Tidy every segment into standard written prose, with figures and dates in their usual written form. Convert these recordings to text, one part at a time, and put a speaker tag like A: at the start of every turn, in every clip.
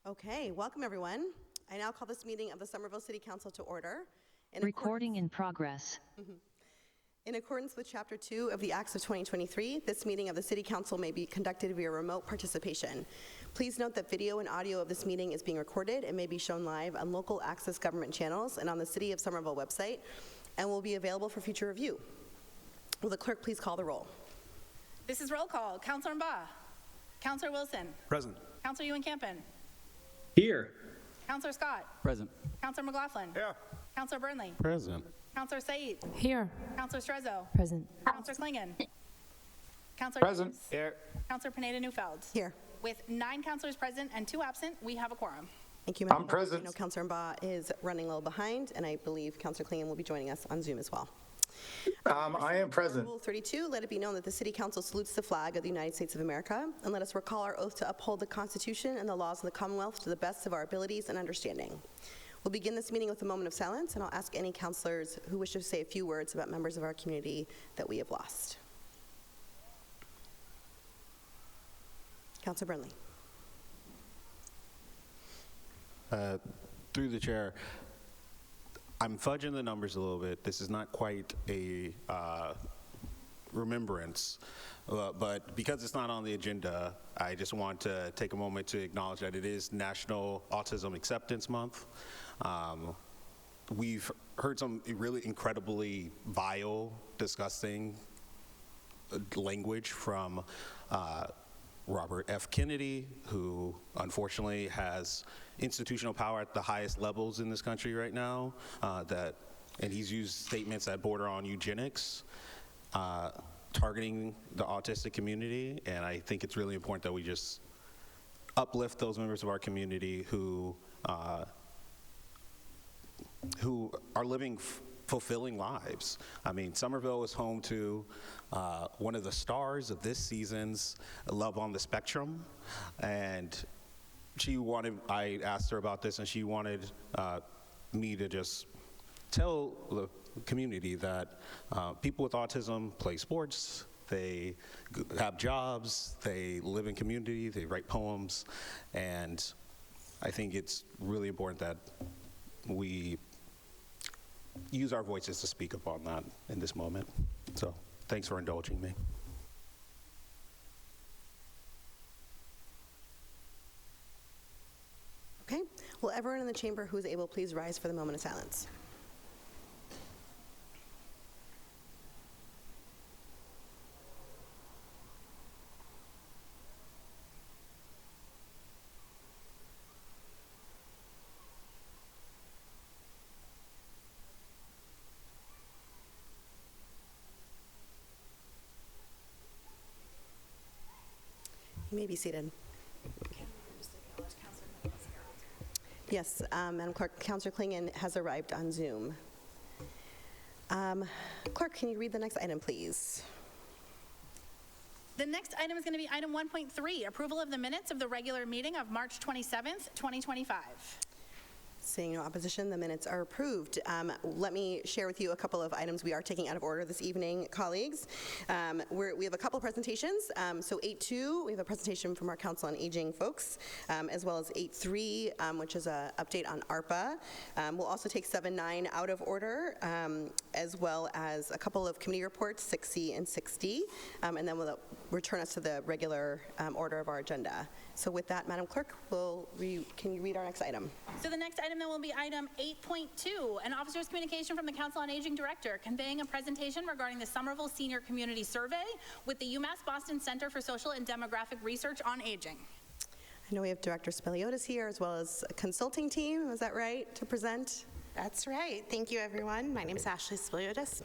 A: Okay, welcome everyone. I now call this meeting of the Somerville City Council to order.
B: Recording in progress.
A: In accordance with Chapter 2 of the Acts of 2023, this meeting of the City Council may be conducted via remote participation. Please note that video and audio of this meeting is being recorded and may be shown live on local access government channels and on the City of Somerville website and will be available for future review. Will the clerk please call the roll?
C: This is roll call. Councilor Mba. Councilor Wilson.
D: Present.
C: Councilor Ewan-Campen.
D: Here.
C: Councilor Scott.
D: Present.
C: Councilor McLaughlin.
D: Here.
C: Councilor Burnley.
D: Present.
C: Councilor Said.
E: Here.
C: Councilor Strezzo.
E: Present.
C: Councilor Klingon. Councilor
D: Present.
C: Davis.
D: Here.
C: Councilor Pineda-Neufeld.
A: Here.
C: With 9 councilors present and 2 absent, we have a quorum.
A: Thank you, Madam
D: I'm
A: Clerk.
D: present.
A: I know Councilor Mba is running a little behind, and I believe Councilor Klingon will be joining us on Zoom as well.
D: I am present.
A: Rule 32, let it be known that the City Council salutes the flag of the United States of America, and let us recall our oath to uphold the Constitution and the laws of the Commonwealth to the best of our abilities and understanding. We'll begin this meeting with a moment of silence, and I'll ask any councilors who wish to say a few words about members of our community that we have lost. Councilor Burnley.
F: Through the chair, I'm fudging the numbers a little bit. This is not quite a remembrance, but because it's not on the agenda, I just want to take a moment to acknowledge that it is National Autism Acceptance Month. We've heard some really incredibly vile, disgusting language from Robert F. Kennedy, who unfortunately has institutional power at the highest levels in this country right now, and he's used statements that border on eugenics, targeting the autistic community, and I think it's really important that we just uplift those members of our community who are living fulfilling lives. I mean, Somerville is home to one of the stars of this season's Love on the Spectrum, and I asked her about this, and she wanted me to just tell the community that people with autism play sports, they have jobs, they live in community, they write poems, and I think it's really important that we use our voices to speak upon that in this moment. So thanks for indulging me.
A: Okay, will everyone in the chamber who is able please rise for the moment of silence? You may be seated. Yes, Madam Clerk, Councilor Klingon has arrived on Zoom. Clerk, can you read the next item, please?
C: The next item is going to be item 1.3, approval of the minutes of the regular meeting of March 27th, 2025.
A: Seeing no opposition, the minutes are approved. Let me share with you a couple of items we are taking out of order this evening, colleagues. We have a couple presentations. So 8.2, we have a presentation from our Council on Aging folks, as well as 8.3, which is an update on ARPA. We'll also take 7.9 out of order, as well as a couple of committee reports, 6C and 6D, and then we'll return us to the regular order of our agenda. So with that, Madam Clerk, can you read our next item?
C: So the next item then will be item 8.2, an officer's communication from the Council on Aging Director conveying a presentation regarding the Somerville Senior Community Survey with the UMass Boston Center for Social and Demographic Research on Aging.
A: I know we have Director Spiliotis here, as well as a consulting team, is that right, to present?
G: That's right. Thank you, everyone. My name is Ashley Spiliotis,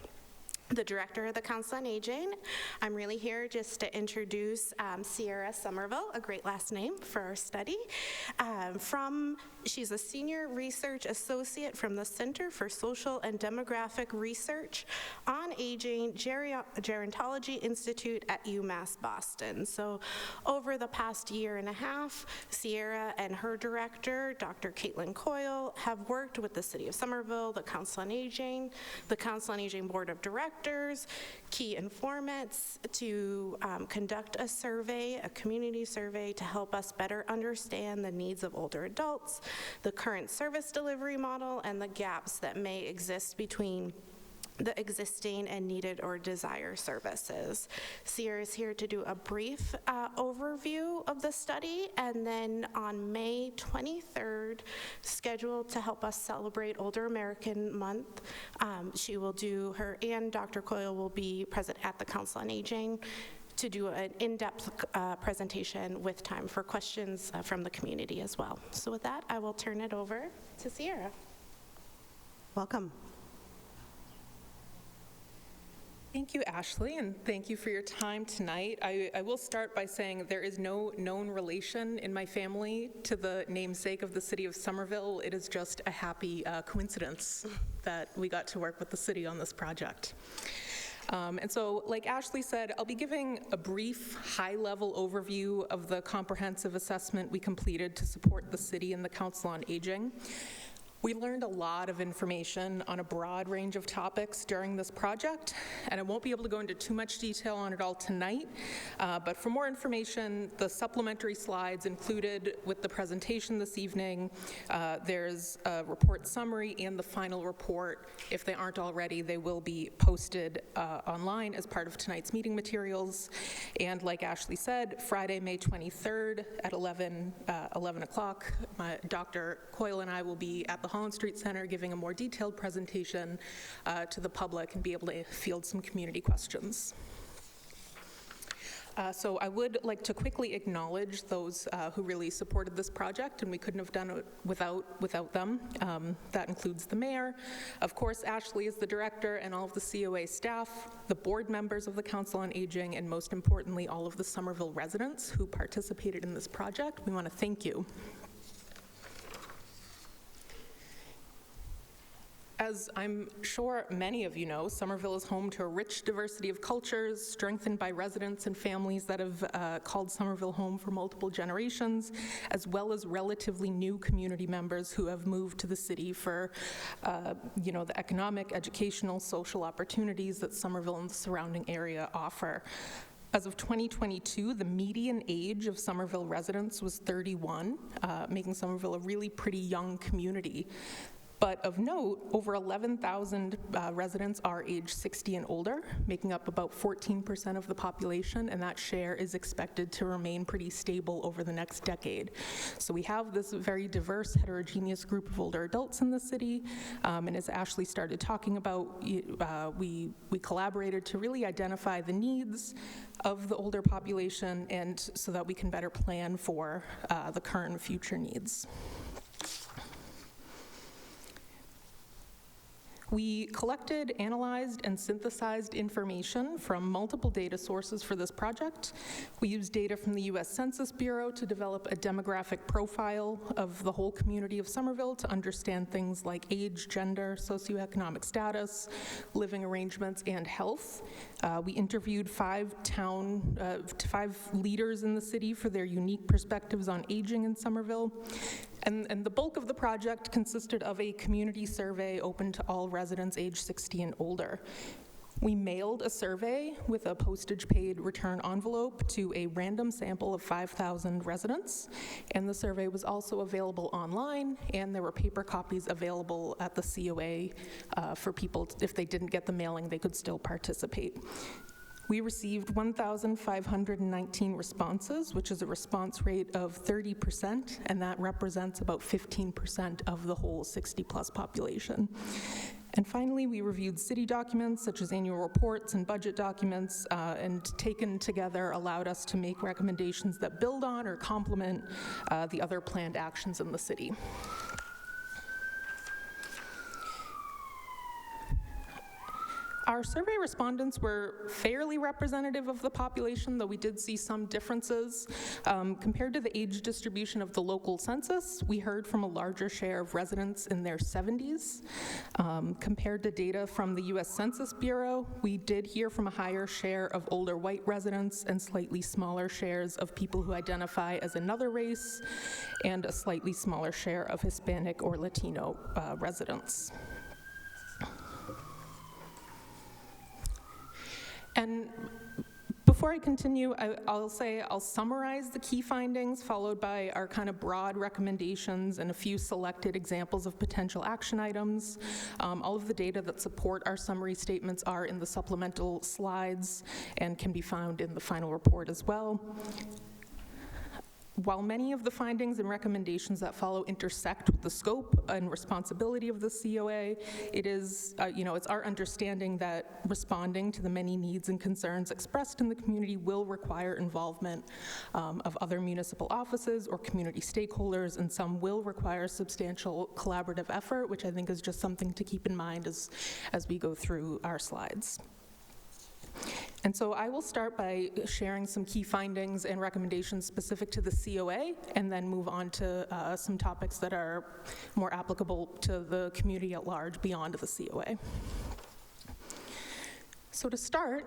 G: the Director of the Council on Aging. I'm really here just to introduce Sierra Somerville, a great last name for our study. She's a Senior Research Associate from the Center for Social and Demographic Research on Aging Gerontology Institute at UMass Boston. So over the past year and a half, Sierra and her director, Dr. Caitlin Coyle, have worked with the City of Somerville, the Council on Aging, the Council on Aging Board of Directors, directors, key informants to conduct a survey, a community survey, to help us better understand the needs of older adults, the current service delivery model, and the gaps that may exist between the existing and needed or desired services. Sierra is here to do a brief overview of the study, and then on May 23rd, scheduled to help us celebrate Older American Month, she will do her, and Dr. Coyle will be present at the Council on Aging to do an in-depth presentation with time for questions from the community as well. So with that, I will turn it over to Sierra.
A: Welcome.
E: Thank you, Ashley, and thank you for your time tonight. I will start by saying there is no known relation in my family to the namesake of the city of Somerville. It is just a happy coincidence that we got to work with the city on this project. And so, like Ashley said, I'll be giving a brief, high-level overview of the comprehensive assessment we completed to support the city and the Council on Aging. We learned a lot of information on a broad range of topics during this project, and I won't be able to go into too much detail on it all tonight, but for more information, the supplementary slides included with the presentation this evening, there's a report summary and the final report. If they aren't already, they will be posted online as part of tonight's meeting materials. And like Ashley said, Friday, May 23rd at 11 o'clock, Dr. Coyle and I will be at the Holland Street Center giving a more detailed presentation to the public and be able to field some community questions. So I would like to quickly acknowledge those who really supported this project, and we couldn't have done it without them. That includes the mayor, of course Ashley is the director, and all of the COA staff, the board members of the Council on Aging, and most importantly, all of the Somerville residents who participated in this project. We want to thank you. As I'm sure many of you know, Somerville is home to a rich diversity of cultures, strengthened by residents and families that have called Somerville home for multiple generations, as well as relatively new community members who have moved to the city for, the economic, educational, social opportunities that Somerville and the surrounding area offer. As of 2022, the median age of Somerville residents was 31, making Somerville a really pretty young community. But of note, over 11,000 residents are age 60 and older, making up about 14% of the population, and that share is expected to remain pretty stable over the next decade. So we have this very diverse, heterogeneous group of older adults in the city, and as Ashley started talking about, we collaborated to really identify the needs of the older population, and so that we can better plan for the current and future needs. We collected, analyzed, and synthesized information from multiple data sources for this project. We used data from the U.S. Census Bureau to develop a demographic profile of the whole community of Somerville to understand things like age, gender, socioeconomic status, living arrangements, and health. We interviewed five leaders in the city for their unique perspectives on aging in Somerville. And the bulk of the project consisted of a community survey open to all residents age 60 and older. We mailed a survey with a postage-paid return envelope to a random sample of 5,000 residents, and the survey was also available online, and there were paper copies available at the COA for people. If they didn't get the mailing, they could still participate. We received 1,519 responses, which is a response rate of 30%, and that represents about 15% of the whole 60-plus population. And finally, we reviewed city documents, such as annual reports and budget documents, and taken together allowed us to make recommendations that build on or complement the other planned actions in the city. Our survey respondents were fairly representative of the population, though we did see some differences. Compared to the age distribution of the local census, we heard from a larger share of residents in their 70s. Compared to data from the U.S. Census Bureau, we did hear from a higher share of older white residents and slightly smaller shares of people who identify as another race, and a slightly smaller share of Hispanic or Latino residents. And before I continue, I'll summarize the key findings, followed by our kind of broad recommendations and a few selected examples of potential action items. All of the data that support our summary statements are in the supplemental slides and can be found in the final report as well. While many of the findings and recommendations that follow intersect with the scope and responsibility of the COA, it is, it's our understanding that responding to the many needs and concerns expressed in the community will require involvement of other municipal offices or community stakeholders, and some will require substantial collaborative effort, which I think is just something to keep in mind as we go through our slides. And so I will start by sharing some key findings and recommendations specific to the COA, and then move on to some topics that are more applicable to the community at large beyond the COA. So to start,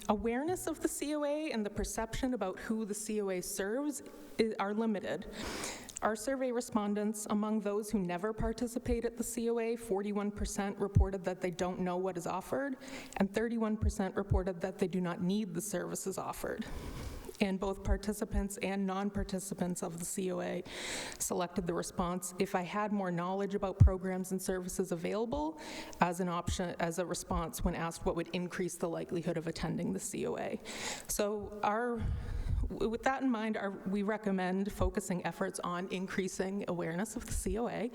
E: awareness of the COA and the perception about who the COA serves are limited. Our survey respondents, among those who never participate at the COA, 41% reported that they don't know what is offered, and 31% reported that they do not need the services offered. And both participants and non-participants of the COA selected the response, "If I had more knowledge about programs and services available," as an option, as a response when asked what would increase the likelihood of attending the COA. So with that in mind, we recommend focusing efforts on increasing awareness of the COA,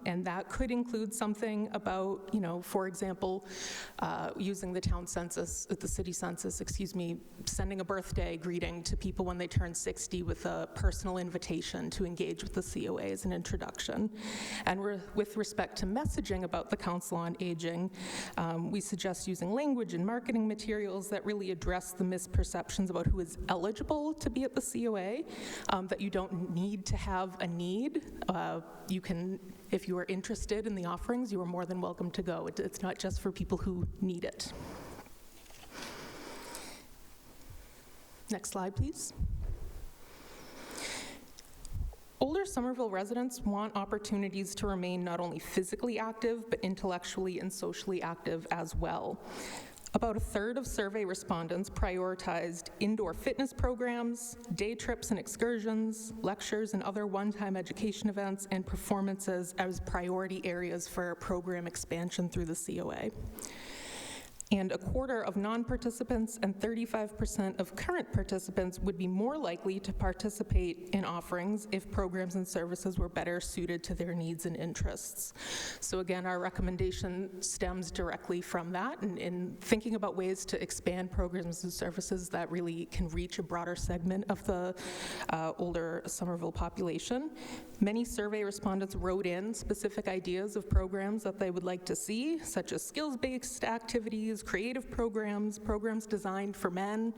E: and that could include something about, for example, using the town census, the city census, sending a birthday greeting to people when they turn 60 with a personal invitation to engage with the COA as an introduction. And with respect to messaging about the Council on Aging, we suggest using language and marketing materials that really address the misperceptions about who is eligible to be at the COA, that you don't need to have a need. You can, if you are interested in the offerings, you are more than welcome to go. It's not just for people who need it. Next slide, please. Older Somerville residents want opportunities to remain not only physically active, but intellectually and socially active as well. About a third of survey respondents prioritized indoor fitness programs, day trips and excursions, lectures and other one-time education events, and performances as priority areas for program expansion through the COA. And a quarter of non-participants and 35% of current participants would be more likely to participate in offerings if programs and services were better suited to their needs and interests. So again, our recommendation stems directly from that, and in thinking about ways to expand programs and services that really can reach a broader segment of the older Somerville population. Many survey respondents wrote in specific ideas of programs that they would like to see, such as skills-based activities, creative programs, programs designed for men,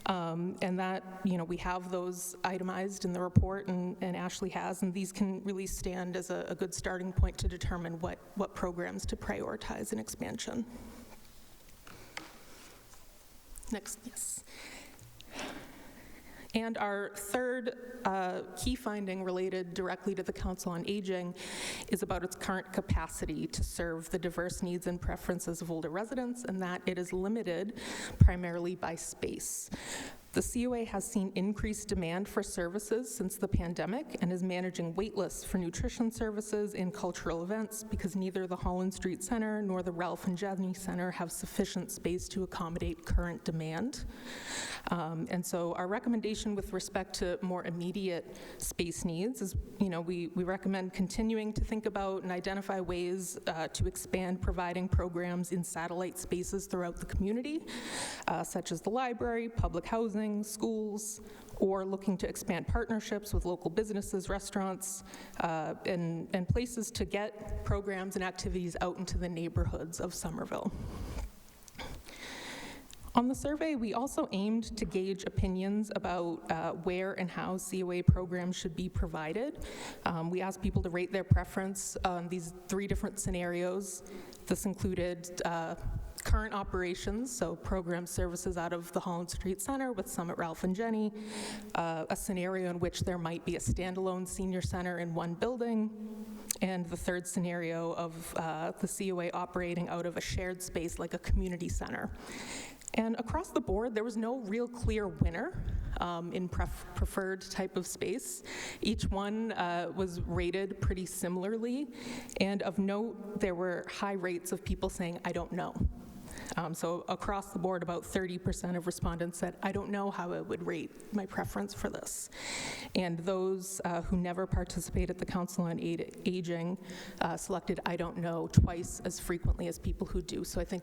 E: and that, we have those itemized in the report, and Ashley has, and these can really stand as a good starting point to determine what programs to prioritize in expansion. Next, yes. And our third key finding related directly to the Council on Aging is about its current capacity to serve the diverse needs and preferences of older residents, and that it is limited primarily by space. The COA has seen increased demand for services since the pandemic and is managing wait lists for nutrition services and cultural events because neither the Holland Street Center nor the Ralph and Jenny Center have sufficient space to accommodate current demand. And so our recommendation with respect to more immediate space needs is, we recommend continuing to think about and identify ways to expand providing programs in satellite spaces throughout the community, such as the library, public housing, schools, or looking to expand partnerships with local businesses, restaurants, and places to get programs and activities out into the neighborhoods of Somerville. On the survey, we also aimed to gauge opinions about where and how COA programs should be provided. We asked people to rate their preference on these 3 different scenarios. This included current operations, so program services out of the Holland Street Center with some at Ralph and Jenny, a scenario in which there might be a standalone senior center in one building, and the third scenario of the COA operating out of a shared space like a community center. And across the board, there was no real clear winner in preferred type of space. Each one was rated pretty similarly, and of note, there were high rates of people saying, "I don't know." So across the board, about 30% of respondents said, "I don't know how I would rate my preference for this." And those who never participate at the Council on Aging selected "I don't know" twice as frequently as people who do. So I think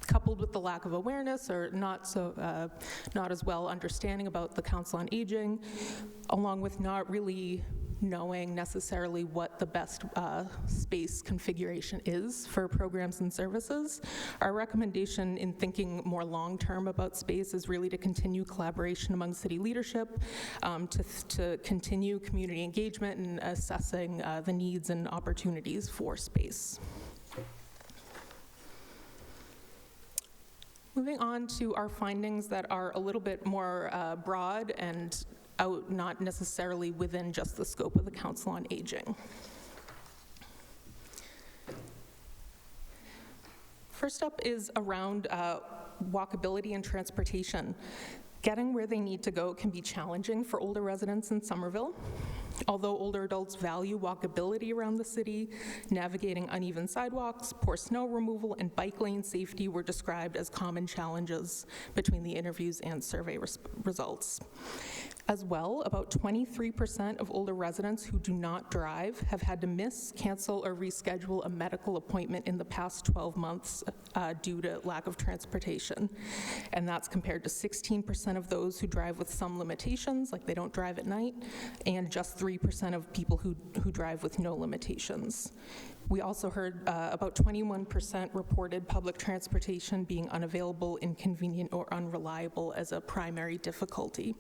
E: coupled with the lack of awareness or not as well understanding about the Council on Aging, along with not really knowing necessarily what the best space configuration is for programs and services, our recommendation in thinking more long-term about space is really to continue collaboration among city leadership, to continue community engagement and assessing the needs and opportunities for space. Moving on to our findings that are a little bit more broad and out not necessarily within just the scope of the Council on Aging. First up is around walkability and transportation. Getting where they need to go can be challenging for older residents in Somerville. Although older adults value walkability around the city, navigating uneven sidewalks, poor snow removal, and bike lane safety were described as common challenges between the interviews and survey results. As well, about 23% of older residents who do not drive have had to miss, cancel, or reschedule a medical appointment in the past 12 months due to lack of transportation. And that's compared to 16% of those who drive with some limitations, like they don't drive at night, and just 3% of people who drive with no limitations. We also heard about 21% reported public transportation being unavailable, inconvenient, or unreliable as a primary difficulty.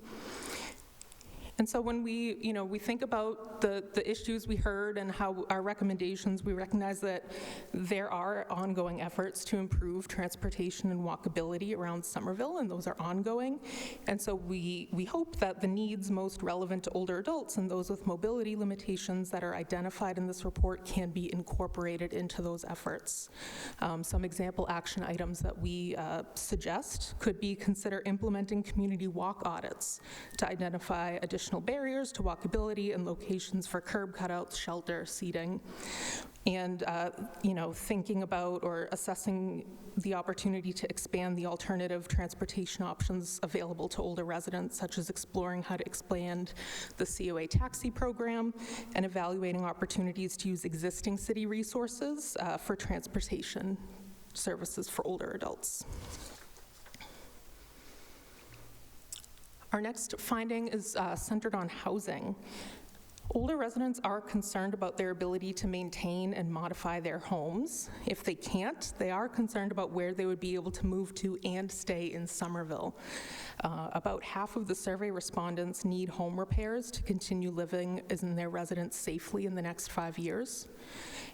E: And so when we think about the issues we heard and how our recommendations, we recognize that there are ongoing efforts to improve transportation and walkability around Somerville, and those are ongoing. And so we hope that the needs most relevant to older adults and those with mobility limitations that are identified in this report can be incorporated into those efforts. Some example action items that we suggest could be consider implementing community walk audits to identify additional barriers to walkability and locations for curb cutouts, shelter, seating, and thinking about or assessing the opportunity to expand the alternative transportation options available to older residents, such as exploring how to expand the COA taxi program and evaluating opportunities to use existing city resources for transportation services for older adults. Our next finding is centered on housing. Older residents are concerned about their ability to maintain and modify their homes. If they can't, they are concerned about where they would be able to move to and stay in Somerville. About half of the survey respondents need home repairs to continue living in their residence safely in the next 5 years.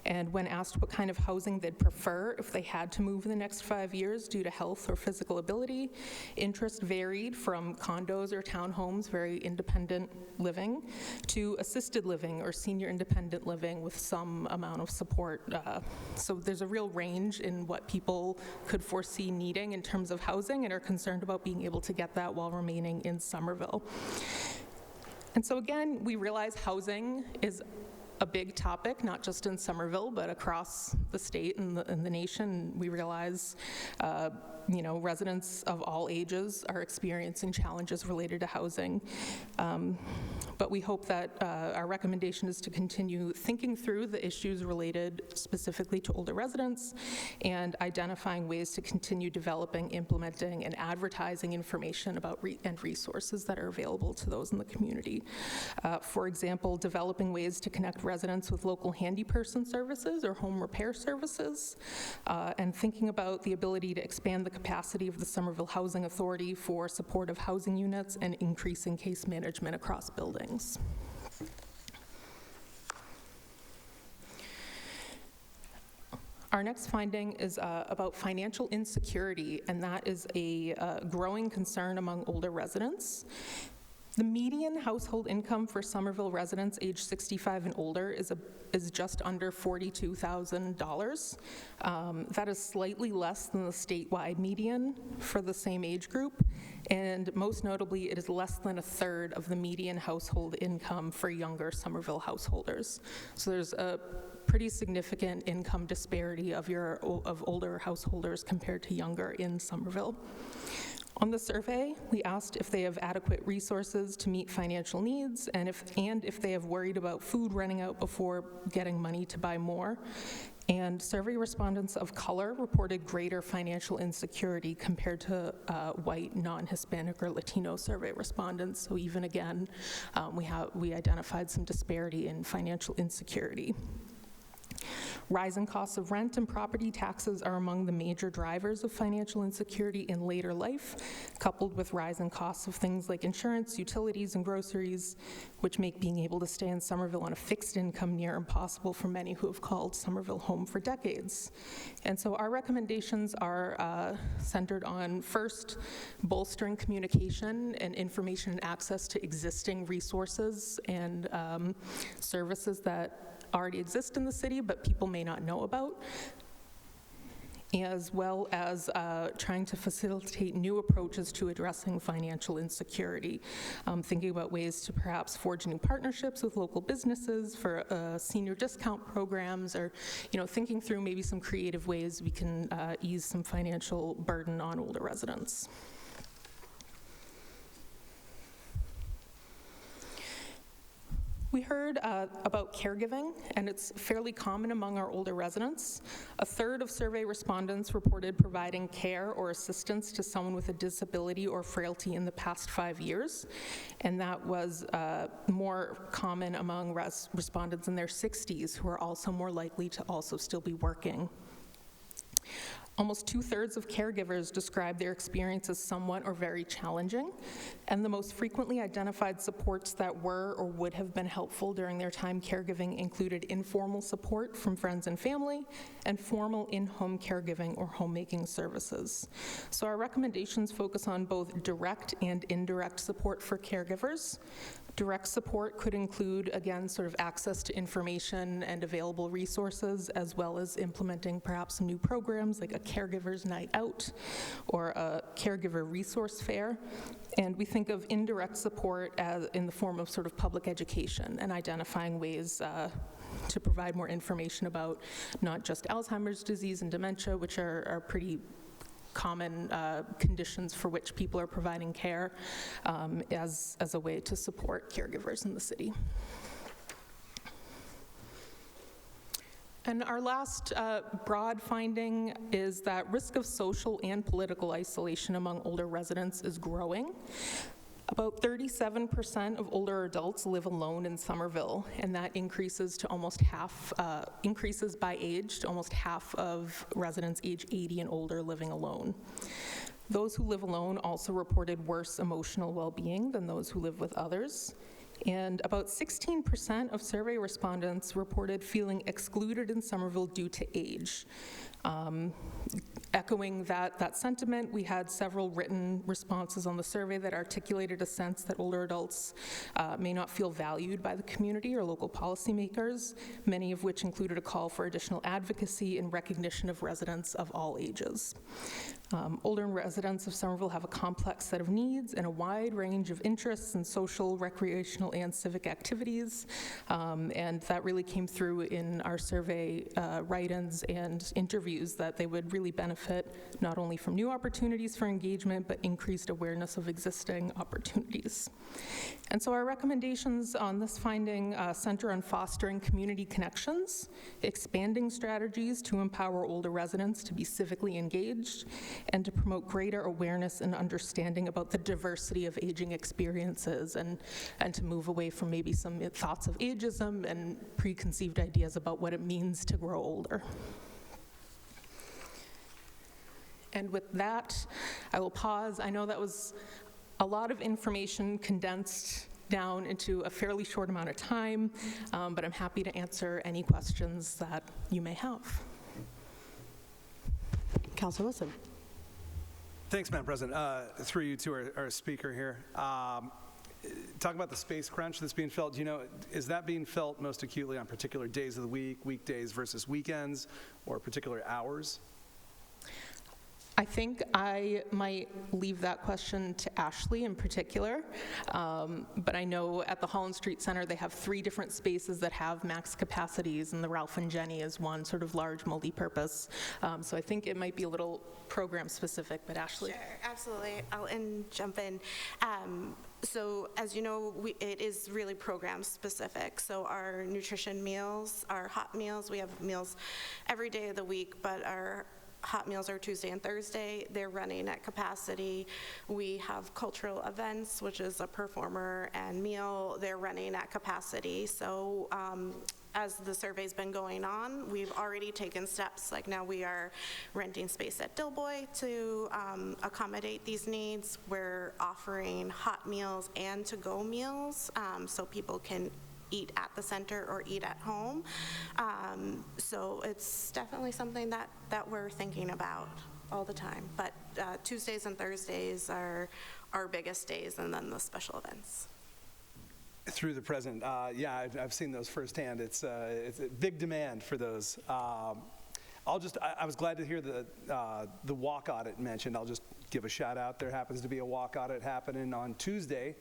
E: And when asked what kind of housing they'd prefer if they had to move in the next 5 years due to health or physical ability, interest varied from condos or townhomes, very independent living, to assisted living or senior independent living with some amount of support. So there's a real range in what people could foresee needing in terms of housing and are concerned about being able to get that while remaining in Somerville. And so again, we realize housing is a big topic, not just in Somerville, but across the state and the nation. We realize residents of all ages are experiencing challenges related to housing. But we hope that our recommendation is to continue thinking through the issues related specifically to older residents and identifying ways to continue developing, implementing, and advertising information about and resources that are available to those in the community. For example, developing ways to connect residents with local handy person services or home repair services, and thinking about the ability to expand the capacity of the Somerville Housing Authority for supportive housing units and increasing case management across buildings. Our next finding is about financial insecurity, and that is a growing concern among older residents. The median household income for Somerville residents aged 65 and older is just under $42,000. That is slightly less than the statewide median for the same age group, and most notably, it is less than a third of the median household income for younger Somerville householders. So there's a pretty significant income disparity of older householders compared to younger in Somerville. On the survey, we asked if they have adequate resources to meet financial needs and if they have worried about food running out before getting money to buy more. And survey respondents of color reported greater financial insecurity compared to white, non-Hispanic, or Latino survey respondents. So even again, we identified some disparity in financial insecurity. Rising costs of rent and property taxes are among the major drivers of financial insecurity in later life, coupled with rising costs of things like insurance, utilities, and groceries, which make being able to stay in Somerville on a fixed income near impossible for many who have called Somerville home for decades. And so our recommendations are centered on, first, bolstering communication and information and access to existing resources and services that already exist in the city, but people may not know about, as well as trying to facilitate new approaches to addressing financial insecurity, thinking about ways to perhaps forge new partnerships with local businesses for senior discount programs, or thinking through maybe some creative ways we can ease some financial burden on older residents. We heard about caregiving, and it's fairly common among our older residents. A third of survey respondents reported providing care or assistance to someone with a disability or frailty in the past 5 years, and that was more common among respondents in their 60s, who are also more likely to also still be working. Almost 2/3 of caregivers describe their experience as somewhat or very challenging, and the most frequently identified supports that were or would have been helpful during their time caregiving included informal support from friends and family, and formal in-home caregiving or homemaking services. So our recommendations focus on both direct and indirect support for caregivers. Direct support could include, again, sort of access to information and available resources, as well as implementing perhaps some new programs like a caregiver's night out or a caregiver resource fair. And we think of indirect support as in the form of sort of public education and identifying ways to provide more information about not just Alzheimer's disease and dementia, which are pretty common conditions for which people are providing care, as a way to support caregivers in the city. And our last broad finding is that risk of social and political isolation among older residents is growing. About 37% of older adults live alone in Somerville, and that increases to almost half, increases by age to almost half of residents age 80 and older living alone. Those who live alone also reported worse emotional well-being than those who live with others. And about 16% of survey respondents reported feeling excluded in Somerville due to age. Echoing that sentiment, we had several written responses on the survey that articulated a sense that older adults may not feel valued by the community or local policymakers, many of which included a call for additional advocacy and recognition of residents of all ages. Older residents of Somerville have a complex set of needs and a wide range of interests in social, recreational, and civic activities, and that really came through in our survey write-ins and interviews, that they would really benefit not only from new opportunities for engagement, but increased awareness of existing opportunities. And so our recommendations on this finding center on fostering community connections, expanding strategies to empower older residents to be civically engaged, and to promote greater awareness and understanding about the diversity of aging experiences, and to move away from maybe some thoughts of ageism and preconceived ideas about what it means to grow older. And with that, I will pause. I know that was a lot of information condensed down into a fairly short amount of time, but I'm happy to answer any questions that you may have.
A: Councilor Wilson.
H: Thanks, Madam President. Through you to our speaker here. talk about the space crunch that's being felt. Do you know, is that being felt most acutely on particular days of the week, weekdays versus weekends, or particular hours?
E: I think I might leave that question to Ashley in particular, but I know at the Holland Street Center they have 3 different spaces that have max capacities, and the Ralph and Jenny is one sort of large multi-purpose. So I think it might be a little program specific, but Ashley?
G: Sure, absolutely. I'll jump in. So as you know, it is really program specific. So our nutrition meals, our hot meals, we have meals every day of the week, but our hot meals are Tuesday and Thursday. They're running at capacity. We have cultural events, which is a performer and meal. They're running at capacity. So as the survey's been going on, we've already taken steps. Like now we are renting space at Dilboy to accommodate these needs. We're offering hot meals and to-go meals so people can eat at the center or eat at home. So it's definitely something that we're thinking about all the time. But Tuesdays and Thursdays are our biggest days, and then the special events.
H: Through the president, yeah, I've seen those firsthand. It's a big demand for those. I was glad to hear the walk audit mentioned. I'll just give a shout out. There happens to be a walk audit happening on Tuesday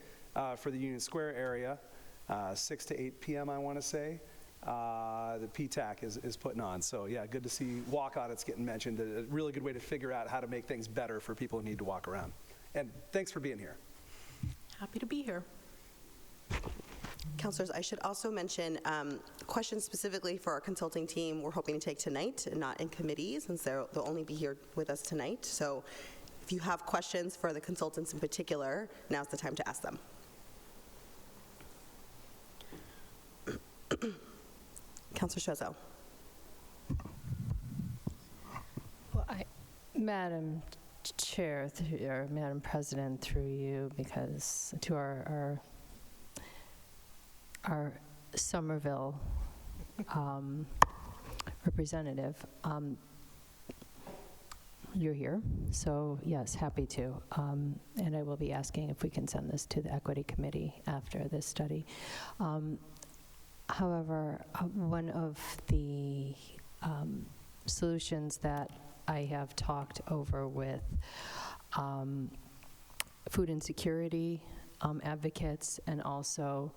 H: for the Union Square area. 6 to 8 p.m., I want to say, the PTAC is putting on. So yeah, good to see walk audits getting mentioned. A really good way to figure out how to make things better for people who need to walk around. And thanks for being here.
E: Happy to be here.
A: Councilors, I should also mention questions specifically for our consulting team we're hoping to take tonight and not in committee, since they'll only be here with us tonight. So if you have questions for the consultants in particular, now's the time to ask them. Councilor Chozo.
I: Well, Madam Chair, or Madam President, through you, because to our Somerville representative, you're here, so yes, happy to. And I will be asking if we can send this to the Equity Committee after this study. However, one of the solutions that I have talked over with food insecurity advocates and also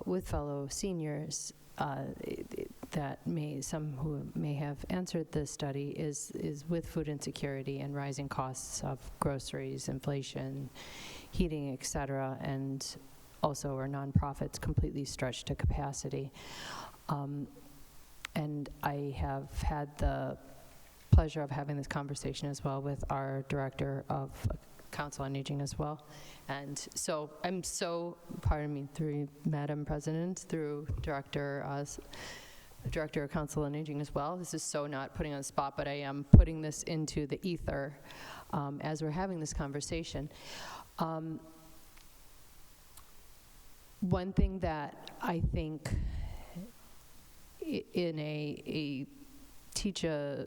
I: with fellow seniors that some who may have answered this study is with food insecurity and rising costs of groceries, inflation, heating, et cetera, and also our nonprofits completely stretched to capacity. And I have had the pleasure of having this conversation as well with our Director of Council on Aging as well. And so I'm pardon me, through Madam President, through Director of Council on Aging as well. This is so not putting on the spot, but I am putting this into the ether as we're having this conversation. One thing that I think in a teach a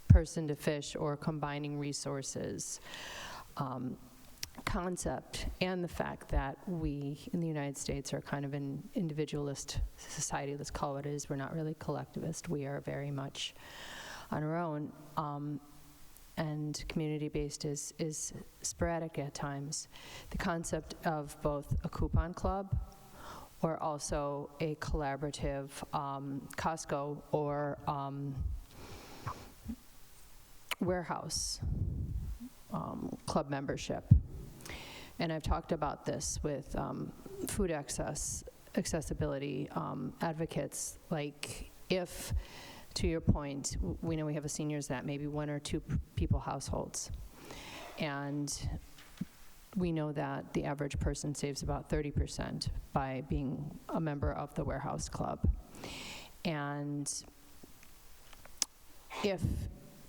I: person to fish or combining resources concept, and the fact that we in the United States are kind of an individualist society, let's call it what it is, we're not really collectivist, we are very much on our own, and community-based is sporadic at times. The concept of both a coupon club or also a collaborative Costco or warehouse club membership. And I've talked about this with food accessibility advocates, like if, to your point, we know we have a seniors that maybe 1 or 2 people households. And we know that the average person saves about 30% by being a member of the warehouse club. And if,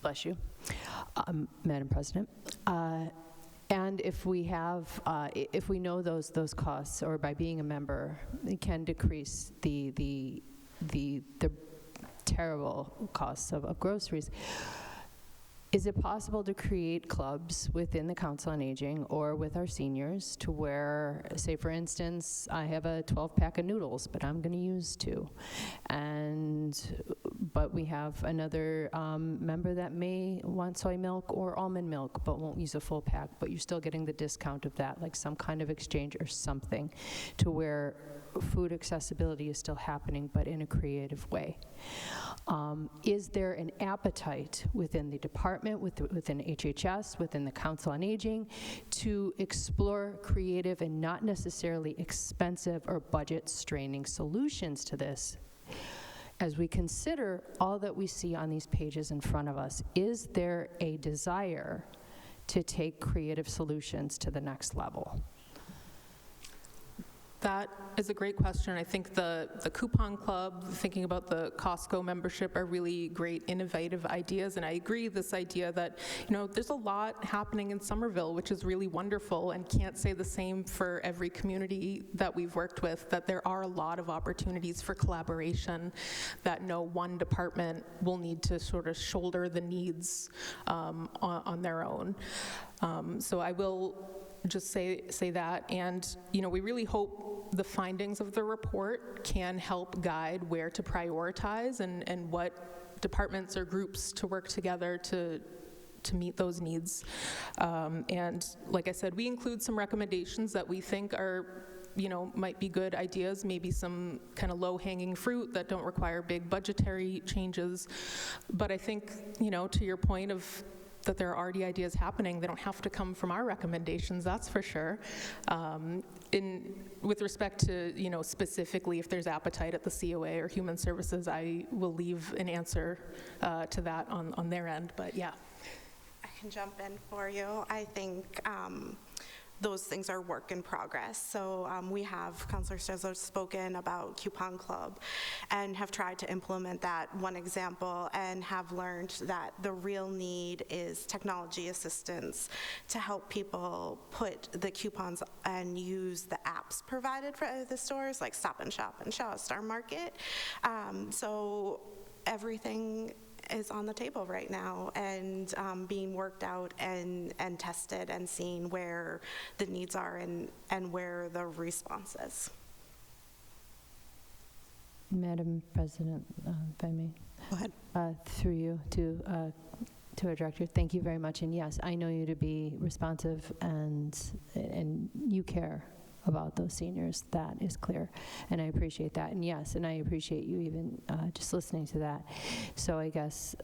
I: bless you, Madam President, and if we have, if we know those costs, or by being a member, it can decrease the terrible costs of groceries. Is it possible to create clubs within the Council on Aging or with our seniors to where, say for instance, I have a 12-pack of noodles, but I'm going to use 2, but we have another member that may want soy milk or almond milk, but won't use a full pack, but you're still getting the discount of that, like some kind of exchange or something, to where food accessibility is still happening, but in a creative way. Is there an appetite within the department, within HHS, within the Council on Aging, to explore creative and not necessarily expensive or budget-straining solutions to this? As we consider all that we see on these pages in front of us, is there a desire to take creative solutions to the next level?
E: That is a great question. I think the coupon club, thinking about the Costco membership, are really great innovative ideas. And I agree, this idea that, there's a lot happening in Somerville, which is really wonderful, and can't say the same for every community that we've worked with, that there are a lot of opportunities for collaboration, that no one department will need to sort of shoulder the needs on their own. So I will just say that, and we really hope the findings of the report can help guide where to prioritize and what departments or groups to work together to meet those needs. And like I said, we include some recommendations that we think are might be good ideas, maybe some kind of low-hanging fruit that don't require big budgetary changes. But I think, to your point of that there are already ideas happening, they don't have to come from our recommendations, that's for sure. With respect to, specifically if there's appetite at the COA or Human Services, I will leave an answer to that on their end, but yeah.
G: I can jump in for you. I think those things are work in progress. So we have, Councilor Stesler spoken about Coupon Club and have tried to implement that, one example, and have learned that the real need is technology assistance to help people put the coupons and use the apps provided for the stores, like Stop and Shop and Shaw Star Market. So everything is on the table right now and being worked out and tested and seeing where the needs are and where the response is.
I: Madam President, if I may.
A: Go ahead.
I: Through you to our director, thank you very much. And yes, I know you to be responsive and you care about those seniors. That is clear, and I appreciate that. And yes, and I appreciate you even just listening to that. So I guess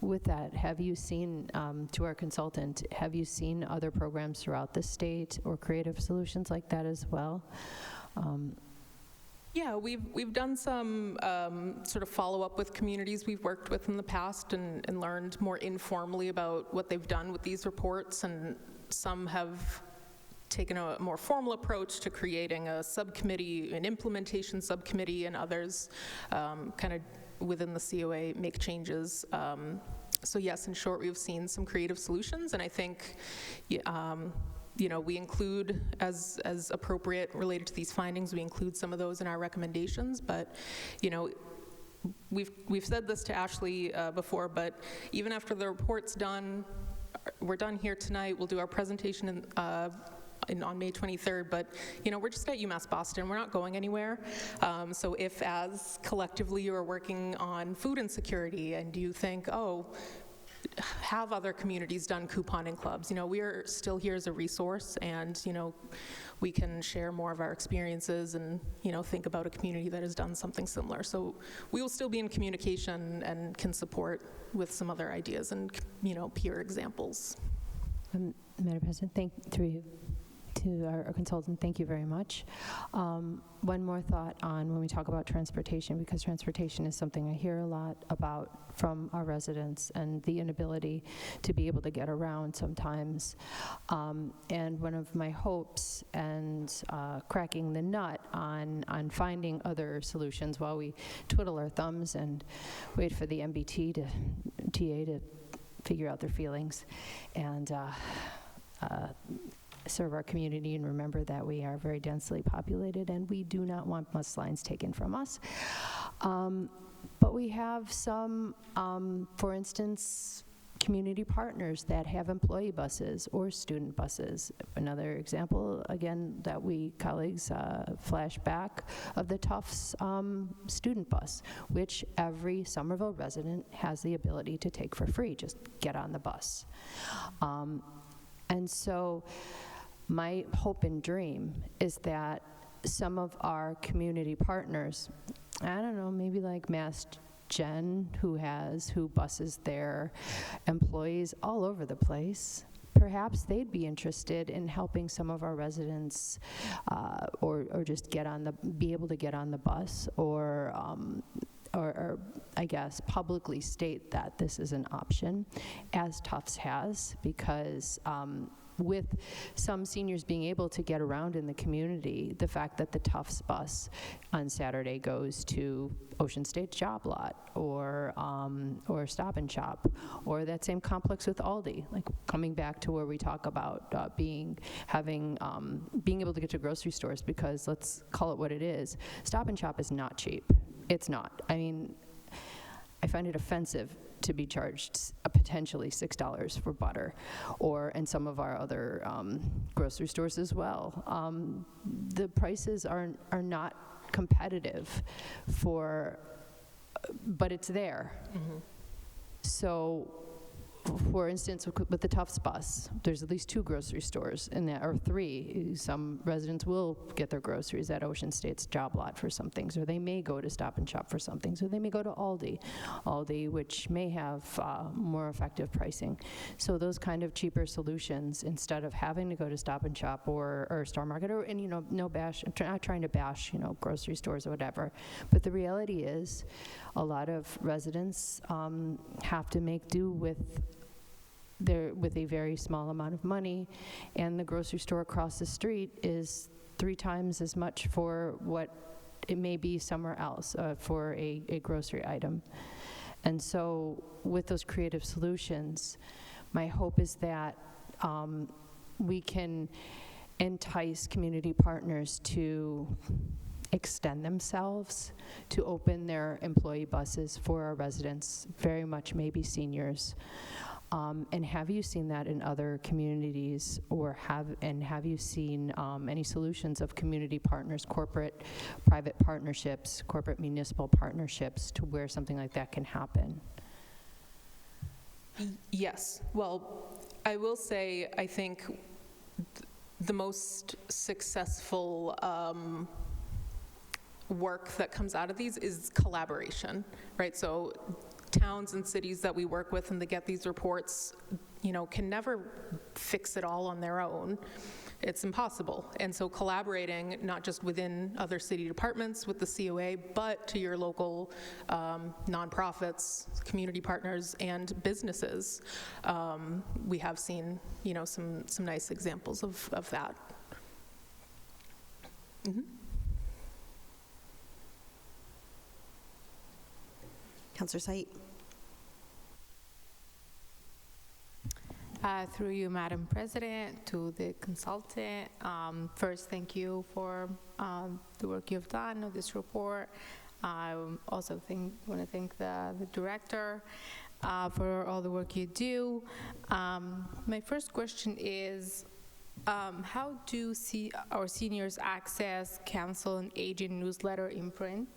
I: with that, have you seen, to our consultant, have you seen other programs throughout the state or creative solutions like that as well?
E: Yeah, we've done some sort of follow-up with communities we've worked with in the past and learned more informally about what they've done with these reports, and some have taken a more formal approach to creating a subcommittee, an implementation subcommittee, and others kind of within the COA make changes. So yes, in short, we've seen some creative solutions, and I think we include, as appropriate related to these findings, we include some of those in our recommendations, but we've said this to Ashley before, but even after the report's done, we're done here tonight, we'll do our presentation on May 23rd, but we're just at UMass Boston, we're not going anywhere. So if as collectively you are working on food insecurity and you think, have other communities done couponing clubs? We are still here as a resource, and we can share more of our experiences and think about a community that has done something similar. So we will still be in communication and can support with some other ideas and peer examples.
I: Madam President, through you to our consultant, thank you very much. One more thought on when we talk about transportation, because transportation is something I hear a lot about from our residents and the inability to be able to get around sometimes. And one of my hopes and cracking the nut on finding other solutions while we twiddle our thumbs and wait for the MBT TA to figure out their feelings and serve our community and remember that we are very densely populated and we do not want bus lines taken from us. But we have some, for instance, community partners that have employee buses or student buses. Another example, again, that we colleagues flash back of the Tufts student bus, which every Somerville resident has the ability to take for free. Just get on the bus. And so my hope and dream is that some of our community partners, I don't know, maybe like Mass Gen, who buses their employees all over the place, perhaps they'd be interested in helping some of our residents or just be able to get on the bus or I guess publicly state that this is an option, as Tufts has, because with some seniors being able to get around in the community, the fact that the Tufts bus on Saturday goes to Ocean State's Job Lot or Stop and Shop, or that same complex with Aldi, like coming back to where we talk about being able to get to grocery stores, because let's call it what it is. Stop and Shop is not cheap. It's not. I mean, I find it offensive to be charged potentially $6 for butter, and some of our other grocery stores as well. The prices are not competitive but it's there. Mm-hmm. So, for instance, with the Tufts bus, there's at least 2 grocery stores in that, or 3. Some residents will get their groceries at Ocean State's Job Lot for some things, or they may go to Stop and Shop for some things, or they may go to Aldi, which may have more effective pricing. So those kind of cheaper solutions, instead of having to go to Stop and Shop or Star Market, no bash, not trying to bash, grocery stores or whatever. But the reality is, a lot of residents have to make do with a very small amount of money, and the grocery store across the street is 3 times as much for what it may be somewhere else for a grocery item. And so with those creative solutions, my hope is that we can entice community partners to extend themselves, to open their employee buses for our residents, very much maybe seniors. And have you seen that in other communities, or have you seen any solutions of community partners, corporate, private partnerships, corporate municipal partnerships, to where something like that can happen?
E: Yes. Well, I will say, I think the most successful work that comes out of these is collaboration, right? So towns and cities that we work with and that get these reports, can never fix it all on their own. It's impossible. And so collaborating, not just within other city departments with the COA, but to your local nonprofits, community partners, and businesses, we have seen, some nice examples of that. Mm-hmm.
A: Councillor Said.
J: Through you, Madam President, to the consultant. First, thank you for the work you've done on this report. I also want to thank the director for all the work you do. My first question is, how do our seniors access Council on Aging newsletter in print?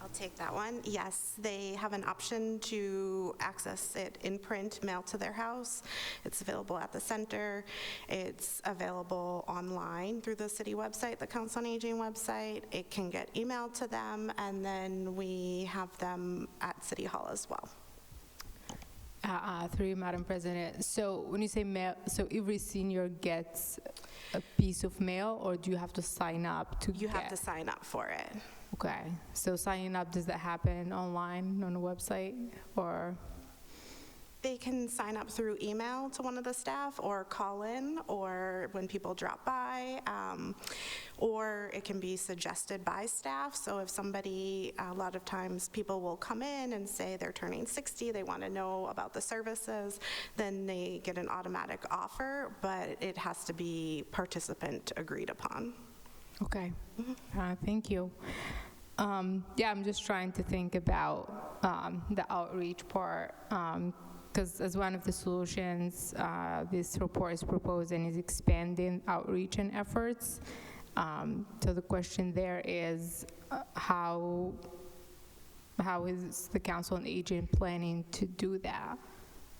G: I'll take that one. Yes, they have an option to access it in print, mailed to their house. It's available at the center. It's available online through the city website, the Council on Aging website. It can get emailed to them, and then we have them at City Hall as well.
J: Through you, Madam President. So when you say mail, so every senior gets a piece of mail, or do you have to sign up to
G: You have to sign up for it.
J: Okay, so signing up, does that happen online on the website, or?
G: They can sign up through email to one of the staff, or call in, or when people drop by, or it can be suggested by staff. So if somebody, a lot of times people will come in and say they're turning 60, they want to know about the services, then they get an automatic offer, but it has to be participant agreed upon.
J: Okay, thank you. Yeah, I'm just trying to think about the outreach part, because as one of the solutions this report is proposing is expanding outreach and efforts. So the question there is how is the Council on Aging planning to do that?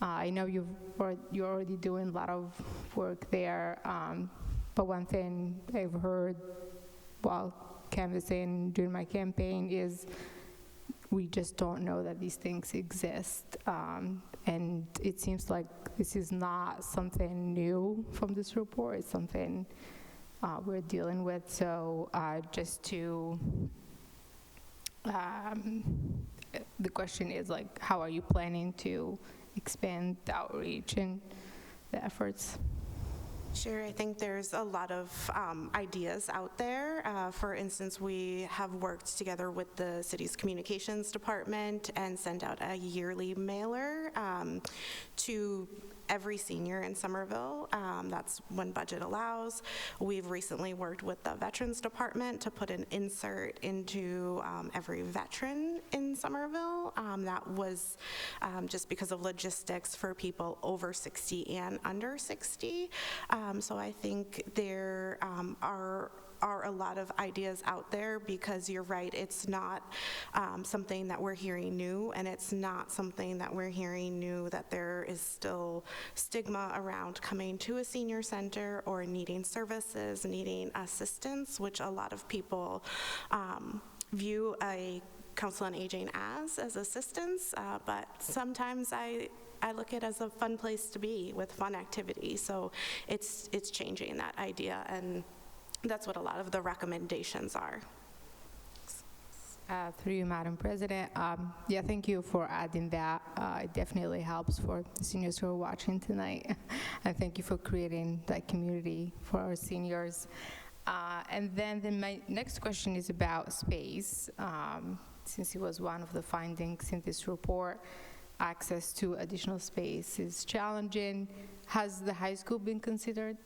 J: I know you're already doing a lot of work there, but one thing I've heard while canvassing during my campaign is we just don't know that these things exist. And it seems like this is not something new from this report. It's something we're dealing with. So just to, the question is like, how are you planning to expand the outreach and the efforts?
G: Sure, I think there's a lot of ideas out there. For instance, we have worked together with the city's communications department and sent out a yearly mailer to every senior in Somerville. That's when budget allows. We've recently worked with the Veterans Department to put an insert into every veteran in Somerville. That was just because of logistics for people over 60 and under 60. So I think there are a lot of ideas out there, because you're right, it's not something that we're hearing new, and it's not something that we're hearing new that there is still stigma around coming to a senior center or needing services, needing assistance, which a lot of people view a Council on Aging as assistance, but sometimes I look at it as a fun place to be with fun activities. So it's changing that idea, and that's what a lot of the recommendations are.
J: Through you, Madam President. Yeah, thank you for adding that. It definitely helps for the seniors who are watching tonight. And thank you for creating that community for our seniors. And then my next question is about space. Since it was one of the findings in this report, access to additional space is challenging. Has the high school been considered?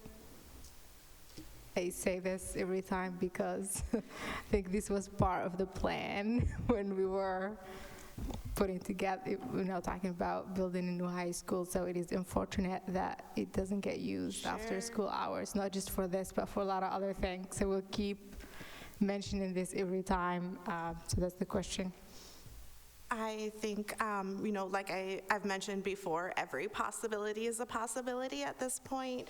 J: I say this every time because I think this was part of the plan when we were putting together, talking about building a new high school. So it is unfortunate that it doesn't get used after school hours, not just for this, but for a lot of other things. So we'll keep mentioning this every time. So that's the question.
G: I think, like I've mentioned before, every possibility is a possibility at this point.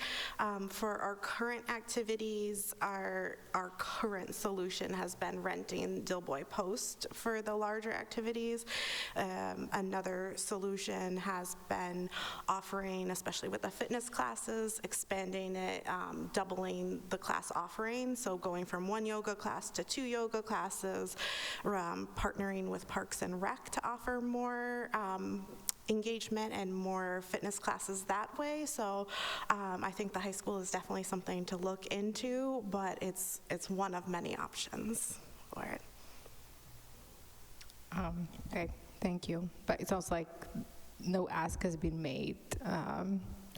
G: For our current activities, our current solution has been renting Dilboy Post for the larger activities. Another solution has been offering, especially with the fitness classes, expanding it, doubling the class offering, so going from 1 yoga class to 2 yoga classes, partnering with Parks and Rec to offer more engagement and more fitness classes that way. So I think the high school is definitely something to look into, but it's one of many options for it.
J: Okay, thank you. But it sounds like no ask has been made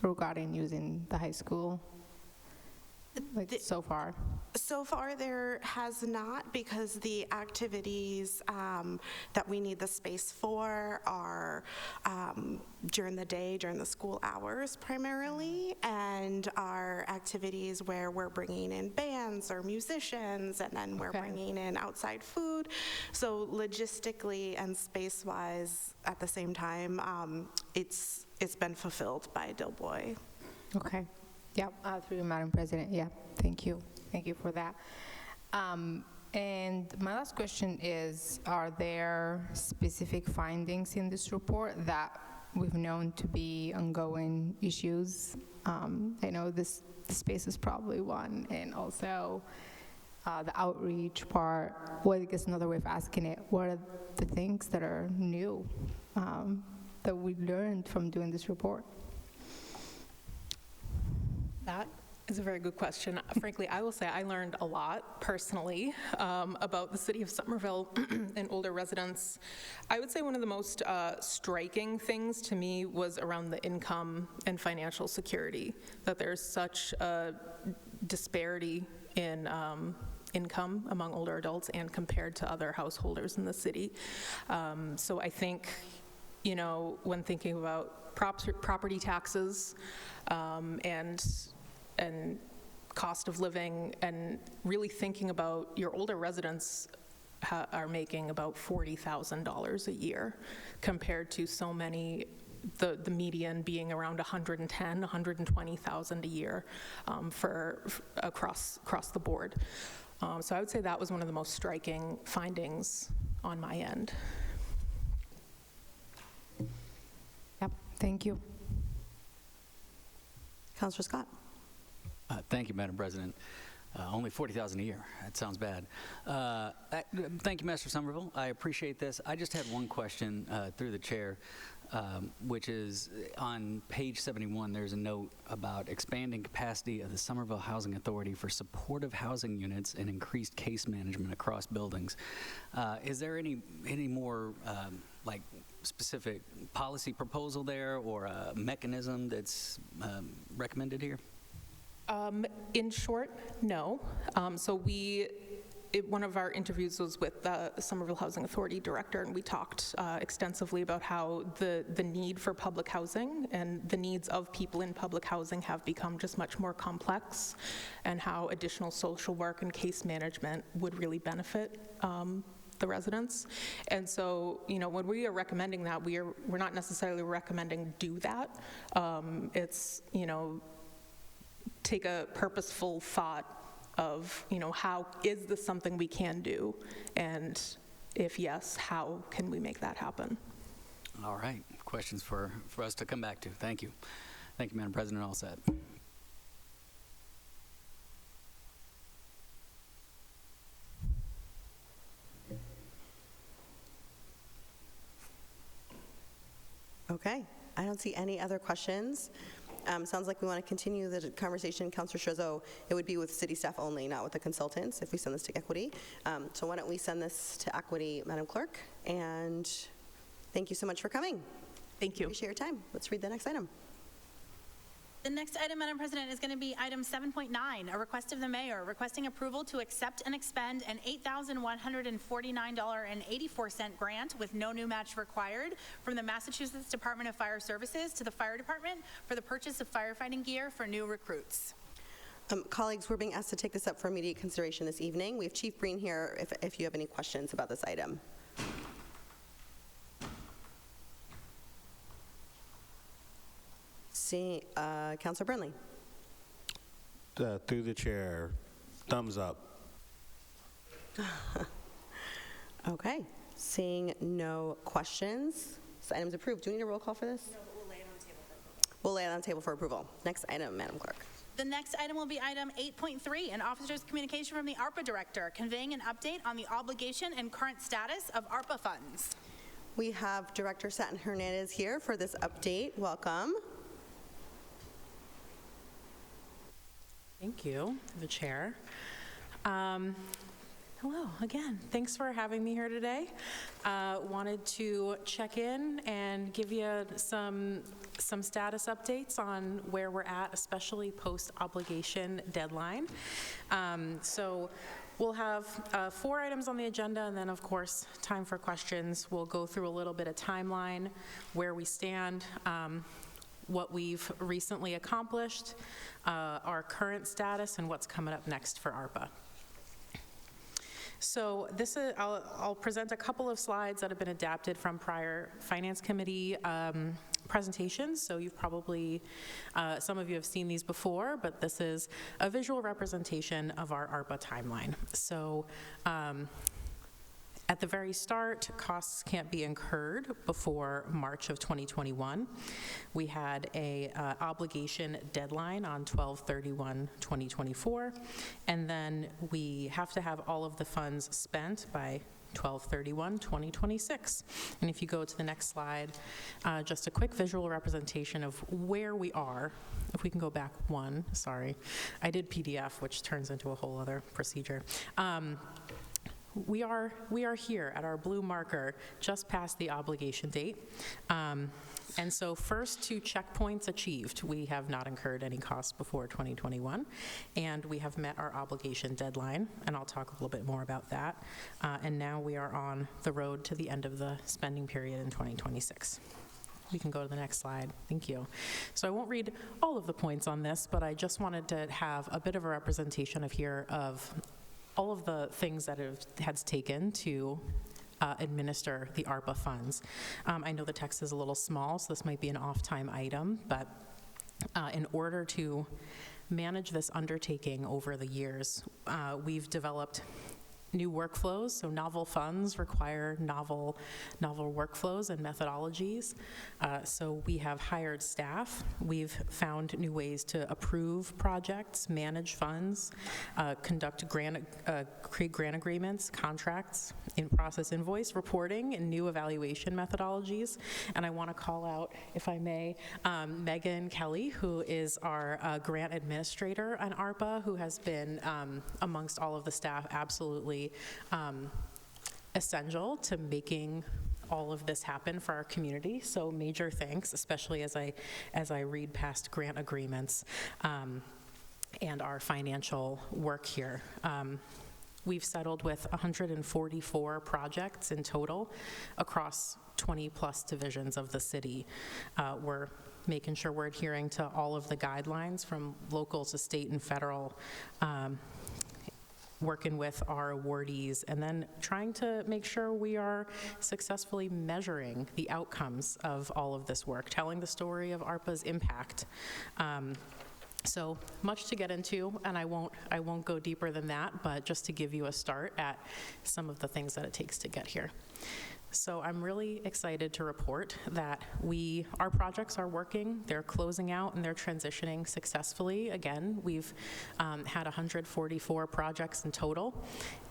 J: regarding using the high school so far.
G: So far, there has not, because the activities that we need the space for are during the day, during the school hours primarily, and our activities where we're bringing in bands or musicians, and then we're bringing in outside food. So logistically and space-wise at the same time, it's been fulfilled by Dilboy.
J: Okay. Yeah, through you, Madam President. Yeah, thank you. Thank you for that. And my last question is, are there specific findings in this report that we've known to be ongoing issues? I know the space is probably one, and also the outreach part. Well, I guess another way of asking it, what are the things that are new that we learned from doing this report?
E: That is a very good question. Frankly, I will say I learned a lot personally about the city of Somerville and older residents. I would say one of the most striking things to me was around the income and financial security, that there's such a disparity in income among older adults and compared to other householders in the city. So I think, you know, when thinking about property taxes and cost of living, and really thinking about your older residents are making about $40,000 a year compared to so many, the median being around $110,000, $120,000 a year for across the board. So I would say that was one of the most striking findings on my end.
J: Yep, thank you.
A: Councillor Scott.
K: Thank you, Madam President. Only $40,000 a year. That sounds bad. Thank you, Master Somerville. I appreciate this. I just had one question through the chair, which is on page 71, there's a note about expanding capacity of the Somerville Housing Authority for supportive housing units and increased case management across buildings. Is there any more like specific policy proposal there, or a mechanism that's recommended here?
E: In short, no. So one of our interviews was with the Somerville Housing Authority director, and we talked extensively about how the need for public housing and the needs of people in public housing have become just much more complex, and how additional social work and case management would really benefit the residents. And so, you know, when we are recommending that, we're not necessarily recommending do that. It's, you know, take a purposeful thought of, you know, how is this something we can do? And if yes, how can we make that happen?
K: All right. Questions for us to come back to. Thank you. Thank you, Madam President. All set.
A: Okay. I don't see any other questions. Sounds like we want to continue the conversation. Councillor Scherzo, it would be with city staff only, not with the consultants, if we send this to Equity. So why don't we send this to Equity, Madam Clerk? And thank you so much for coming.
E: Thank you.
A: Appreciate your time. Let's read the next item.
C: The next item, Madam President, is going to be item 7.9, a request of the mayor requesting approval to accept and expend an $8,149.84 grant with no new match required from the Massachusetts Department of Fire Services to the Fire Department for the purchase of firefighting gear for new recruits.
A: Colleagues, we're being asked to take this up for immediate consideration this evening. We have Chief Breen here if you have any questions about this item. See, Councillor Burnley.
F: Through the chair, thumbs up.
A: Okay. Seeing no questions, this item's approved. Do we need a roll call for this? No, but we'll lay it on the table for approval. We'll lay it on the table for approval. Next item, Madam Clerk.
C: The next item will be item 8.3, an officer's communication from the ARPA director, conveying an update on the obligation and current status of ARPA funds.
A: We have Director Satin Hernandez here for this update. Welcome.
L: Thank you, the chair. Hello again. Thanks for having me here today. Wanted to check in and give you some status updates on where we're at, especially post-obligation deadline. So we'll have 4 items on the agenda, and then of course time for questions. We'll go through a little bit of timeline, where we stand, what we've recently accomplished, our current status, and what's coming up next for ARPA. So this is, I'll present a couple of slides that have been adapted from prior Finance Committee presentations. So you've probably, some of you have seen these before, but this is a visual representation of our ARPA timeline. So at the very start, costs can't be incurred before March of 2021. We had a obligation deadline on 12/31/2024, and then we have to have all of the funds spent by 12/31/2026. And if you go to the next slide, just a quick visual representation of where we are. If we can go back one, sorry. I did PDF, which turns into a whole other procedure. we are here at our blue marker just past the obligation date. And so first, 2 checkpoints achieved. We have not incurred any costs before 2021, and we have met our obligation deadline, and I'll talk a little bit more about that. And now we are on the road to the end of the spending period in 2026. We can go to the next slide. Thank you. So I won't read all of the points on this, but I just wanted to have a bit of a representation of all of the things that it has taken to administer the ARPA funds. I know the text is a little small, so this might be an off-time item, but in order to manage this undertaking over the years, we've developed new workflows. So novel funds require novel workflows and methodologies. So we have hired staff. We've found new ways to approve projects, manage funds, create grant agreements, contracts, in-process invoice reporting, and new evaluation methodologies. And I want to call out, if I may, Megan Kelly, who is our grant administrator on ARPA, who has been, amongst all of the staff, absolutely essential to making all of this happen for our community. So major thanks, especially as I read past grant agreements and our financial work here. We've settled with 144 projects in total across 20-plus divisions of the city. We're making sure we're adhering to all of the guidelines from local to state and federal, working with our awardees, and then trying to make sure we are successfully measuring the outcomes of all of this work, telling the story of ARPA's impact. So much to get into, and I won't go deeper than that, but just to give you a start at some of the things that it takes to get here. So I'm really excited to report that our projects are working, they're closing out, and they're transitioning successfully. Again, we've had 144 projects in total,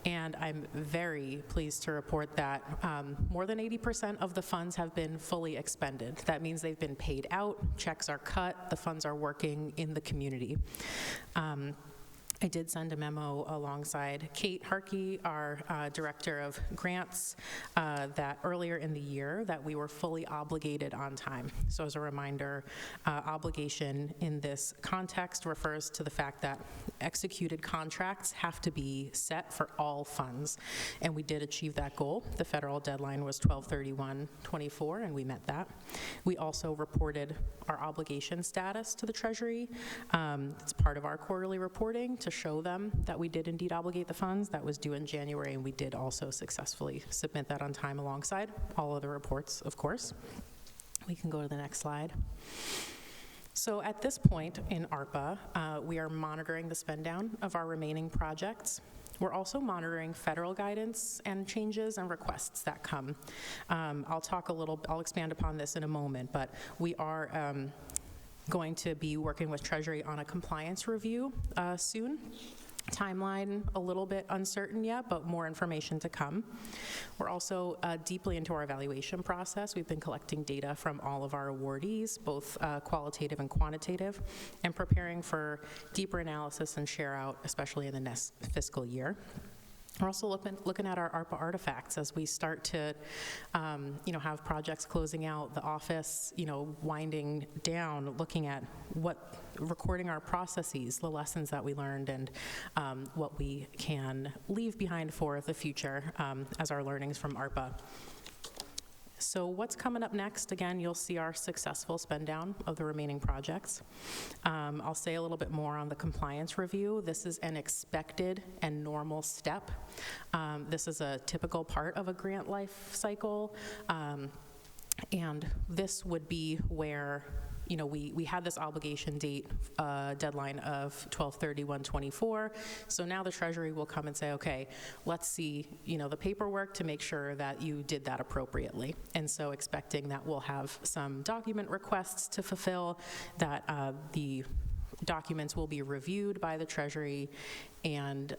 L: and I'm very pleased to report that more than 80% of the funds have been fully expended. That means they've been paid out, checks are cut, the funds are working in the community. I did send a memo alongside Kate Harkey, our Director of Grants, that earlier in the year that we were fully obligated on time. So as a reminder, obligation in this context refers to the fact that executed contracts have to be set for all funds, and we did achieve that goal. The federal deadline was 12/31/24, and we met that. We also reported our obligation status to the Treasury. It's part of our quarterly reporting to show them that we did indeed obligate the funds. That was due in January, and we did also successfully submit that on time alongside all other reports, of course. We can go to the next slide. So at this point in ARPA, we are monitoring the spend down of our remaining projects. We're also monitoring federal guidance and changes and requests that come. I'll expand upon this in a moment, but we are going to be working with Treasury on a compliance review soon. Timeline a little bit uncertain yet, but more information to come. We're also deeply into our evaluation process. We've been collecting data from all of our awardees, both qualitative and quantitative, and preparing for deeper analysis and share out, especially in the next fiscal year. We're also looking at our ARPA artifacts as we start to, have projects closing out, the office, winding down, looking at recording our processes, the lessons that we learned, and what we can leave behind for the future as our learnings from ARPA. So what's coming up next? Again, you'll see our successful spend down of the remaining projects. I'll say a little bit more on the compliance review. This is an expected and normal step. This is a typical part of a grant life cycle. And this would be where we had this obligation deadline of 12/31/24. So now the Treasury will come and say, okay, let's see, the paperwork to make sure that you did that appropriately. And so expecting that we'll have some document requests to fulfill, that the documents will be reviewed by the Treasury and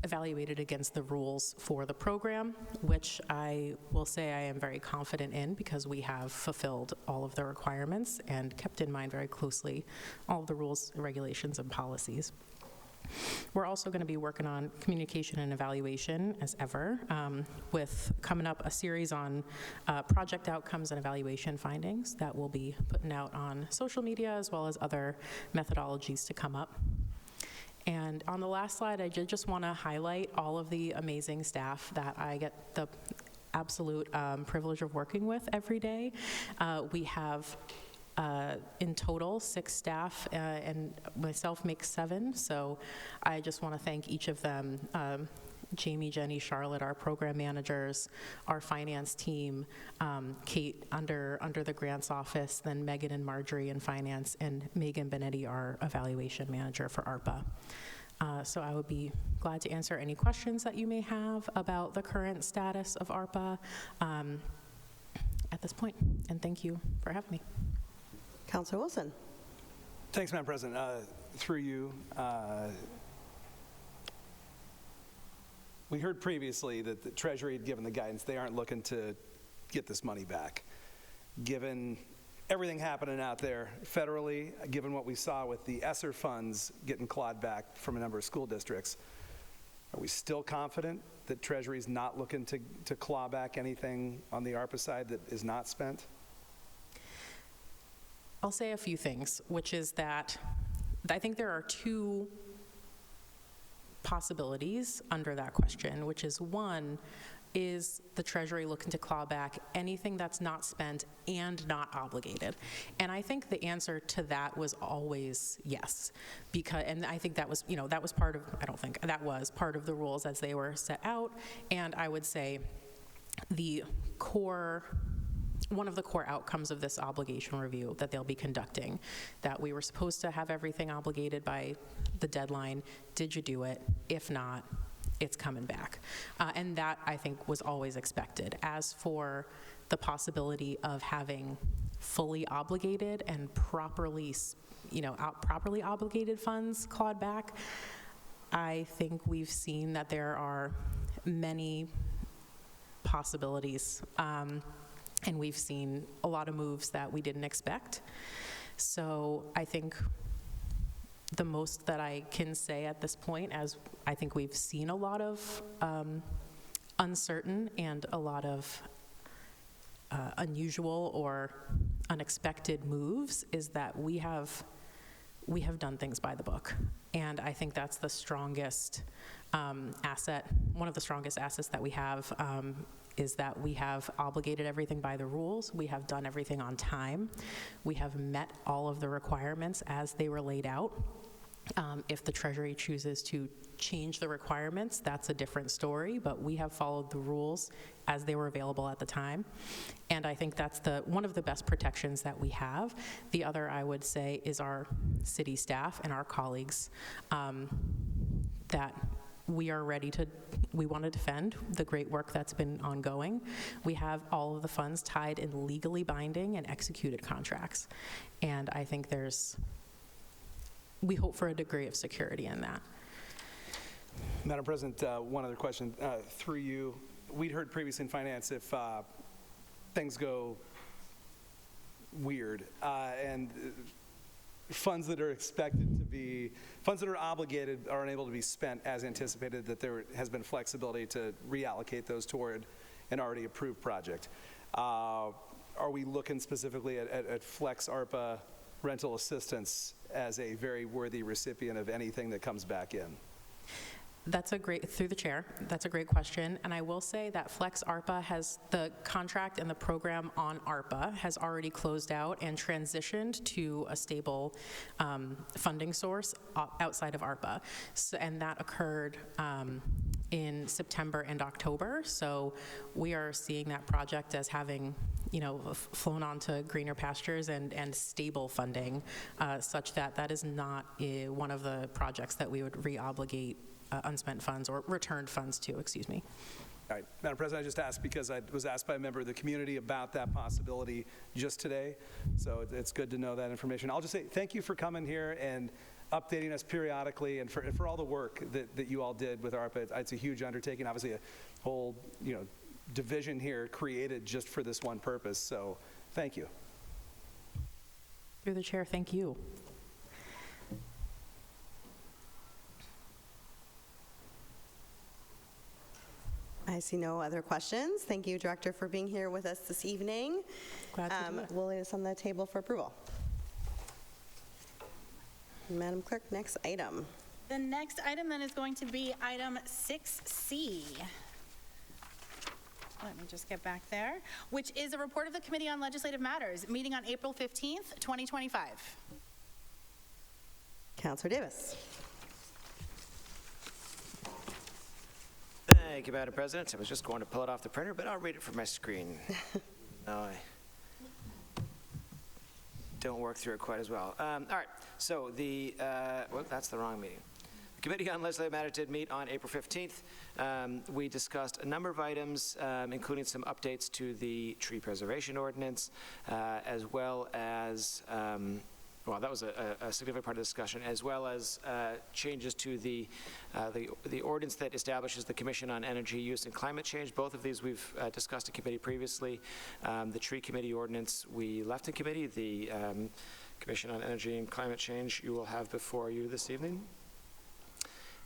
L: evaluated against the rules for the program, which I will say I am very confident in because we have fulfilled all of the requirements and kept in mind very closely all of the rules, regulations, and policies. We're also going to be working on communication and evaluation as ever, with coming up a series on project outcomes and evaluation findings that we'll be putting out on social media as well as other methodologies to come up. And on the last slide, I did just want to highlight all of the amazing staff that I get the absolute privilege of working with every day. We have in total 6 staff, and myself makes 7, so I just want to thank each of them. Jamie, Jenny, Charlotte, our program managers, our finance team, Kate under the grants office, then Megan and Marjorie in finance, and Megan Benetti, our evaluation manager for ARPA. So I would be glad to answer any questions that you may have about the current status of ARPA at this point, and thank you for having me.
A: Councilor Wilson.
H: Thanks, Madam President. Through you, we heard previously that the Treasury had given the guidance they aren't looking to get this money back. Given everything happening out there federally, given what we saw with the ESSER funds getting clawed back from a number of school districts, are we still confident that Treasury's not looking to claw back anything on the ARPA side that is not spent?
L: I'll say a few things, which is that I think there are 2 possibilities under that question, which is, one, is the Treasury looking to claw back anything that's not spent and not obligated? And I think the answer to that was always yes, and I think that was, that was part of, that was part of the rules as they were set out, and I would say one of the core outcomes of this obligation review that they'll be conducting, that we were supposed to have everything obligated by the deadline. Did you do it? If not, it's coming back. And that, I think, was always expected. As for the possibility of having fully obligated and properly obligated funds clawed back, I think we've seen that there are many possibilities. And we've seen a lot of moves that we didn't expect. So I think the most that I can say at this point, as I think we've seen a lot of uncertain and a lot of unusual or unexpected moves, is that we have done things by the book. And I think that's the strongest asset, one of the strongest assets that we have, is that we have obligated everything by the rules. We have done everything on time. We have met all of the requirements as they were laid out. If the Treasury chooses to change the requirements, that's a different story, but we have followed the rules as they were available at the time. And I think that's one of the best protections that we have. The other, I would say, is our city staff and our colleagues, that we are ready to, we want to defend the great work that's been ongoing. We have all of the funds tied in legally binding and executed contracts. And I think we hope for a degree of security in that.
H: Madam President, one other question through you. We'd heard previously in finance, if things go weird and funds that are expected to be, funds that are obligated are unable to be spent as anticipated, that there has been flexibility to reallocate those toward an already approved project. Are we looking specifically at Flex ARPA rental assistance as a very worthy recipient of anything that comes back in?
L: That's a great, through the chair, that's a great question. And I will say that Flex ARPA has, the contract and the program on ARPA has already closed out and transitioned to a stable funding source outside of ARPA. So, and that occurred in September and October. So we are seeing that project as having, flown onto greener pastures and stable funding, such that that is not one of the projects that we would re-obligate unspent funds or returned funds to, excuse me.
H: All right, Madam President, I just asked because I was asked by a member of the community about that possibility just today, so it's good to know that information. I'll just say thank you for coming here and updating us periodically, and for all the work that you all did with ARPA. It's a huge undertaking, obviously a whole division here created just for this one purpose, so thank you.
L: Through the chair, thank you.
A: I see no other questions. Thank you, Director, for being here with us this evening.
L: Glad to do it.
A: We'll lay this on the table for approval. Madam Clerk, next item.
C: The next item then is going to be item 6C. Let me just get back there, which is a report of the Committee on Legislative Matters, meeting on April 15th, 2025.
A: Councilor Davis.
M: Thank you, Madam President. I was just going to pull it off the printer, but I'll read it from my screen. No, I don't work through it quite as well. All right, so well, that's the wrong meeting. The Committee on Legislative Matters did meet on April 15th. We discussed a number of items, including some updates to the tree preservation ordinance, as well as well, that was a significant part of the discussion, as well as changes to the ordinance that establishes the Commission on Energy Use and Climate Change. Both of these we've discussed in committee previously. The tree committee ordinance we left in committee. The Commission on Energy and Climate Change you will have before you this evening.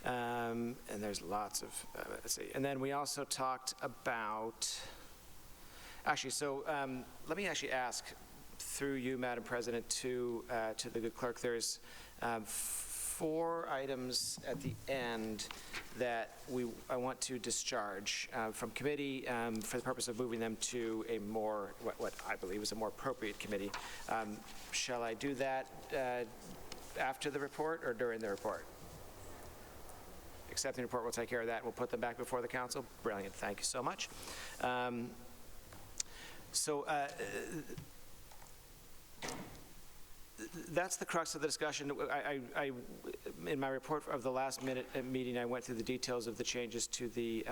M: And there's lots of, let's see. And then we also talked about, actually, so let me actually ask, through you, Madam President, to the good clerk, there's 4 items at the end that I want to discharge from committee for the purpose of moving them to a more, what I believe is a more appropriate committee. Shall I do that after the report or during the report? Accepting the report, we'll take care of that. We'll put them back before the council. Brilliant. Thank you so much. That's the crux of the discussion. In my report of the last meeting, I went through the details of the changes to the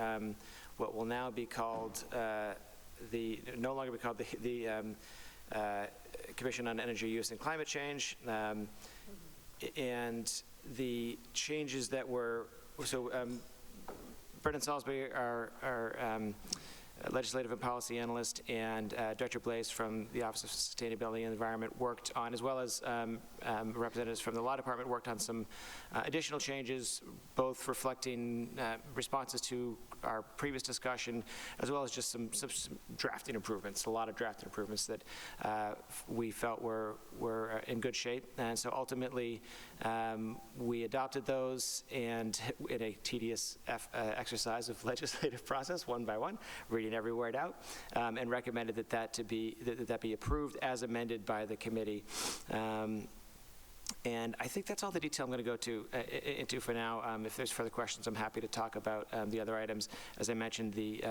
M: what will now be called no longer be called the Commission on Energy Use and Climate Change, and the changes that were Brendan Salisbury, our legislative and policy analyst, and Director Blaze from the Office of Sustainability and Environment worked on, as well as representatives from the Law Department worked on some additional changes, both reflecting responses to our previous discussion, as well as just some drafting improvements, a lot of drafting improvements that we felt were in good shape. And so ultimately, we adopted those, and in a tedious exercise of legislative process, one by one, reading every word out, and recommended that be approved as amended by the committee. And I think that's all the detail I'm going to go into for now. If there's further questions, I'm happy to talk about the other items. As I mentioned, the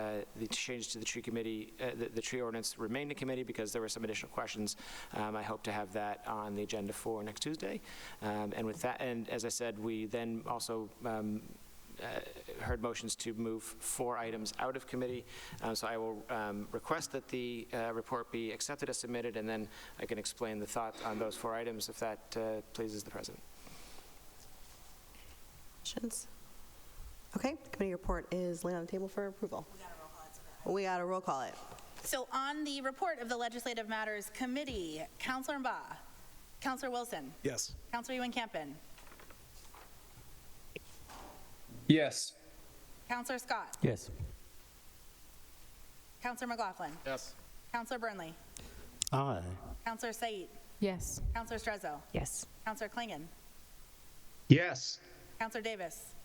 M: change to the tree committee, the tree ordinance remained in committee because there were some additional questions. I hope to have that on the agenda for next Tuesday. And with that, and as I said, we then also heard motions to move 4 items out of committee. So I will request that the report be accepted as submitted, and then I can explain the thought on those 4 items if that pleases the President.
A: Questions? Okay, committee report is laid on the table for approval. We got to roll call it.
C: So on the report of the Legislative Matters Committee, Councilor Mba, Councilor Wilson,
H: Yes.
C: Councilor Ewan-Campen,
D: Yes.
C: Councilor Scott,
K: Yes.
C: Councilor McLaughlin,
D: Yes.
C: Councilor Burnley,
F: Aye.
C: Councilor Said,
J: Yes.
C: Councilor Strezzo,
J: Yes.
C: Councilor Klingon,
D: Yes.
C: Councilor Davis,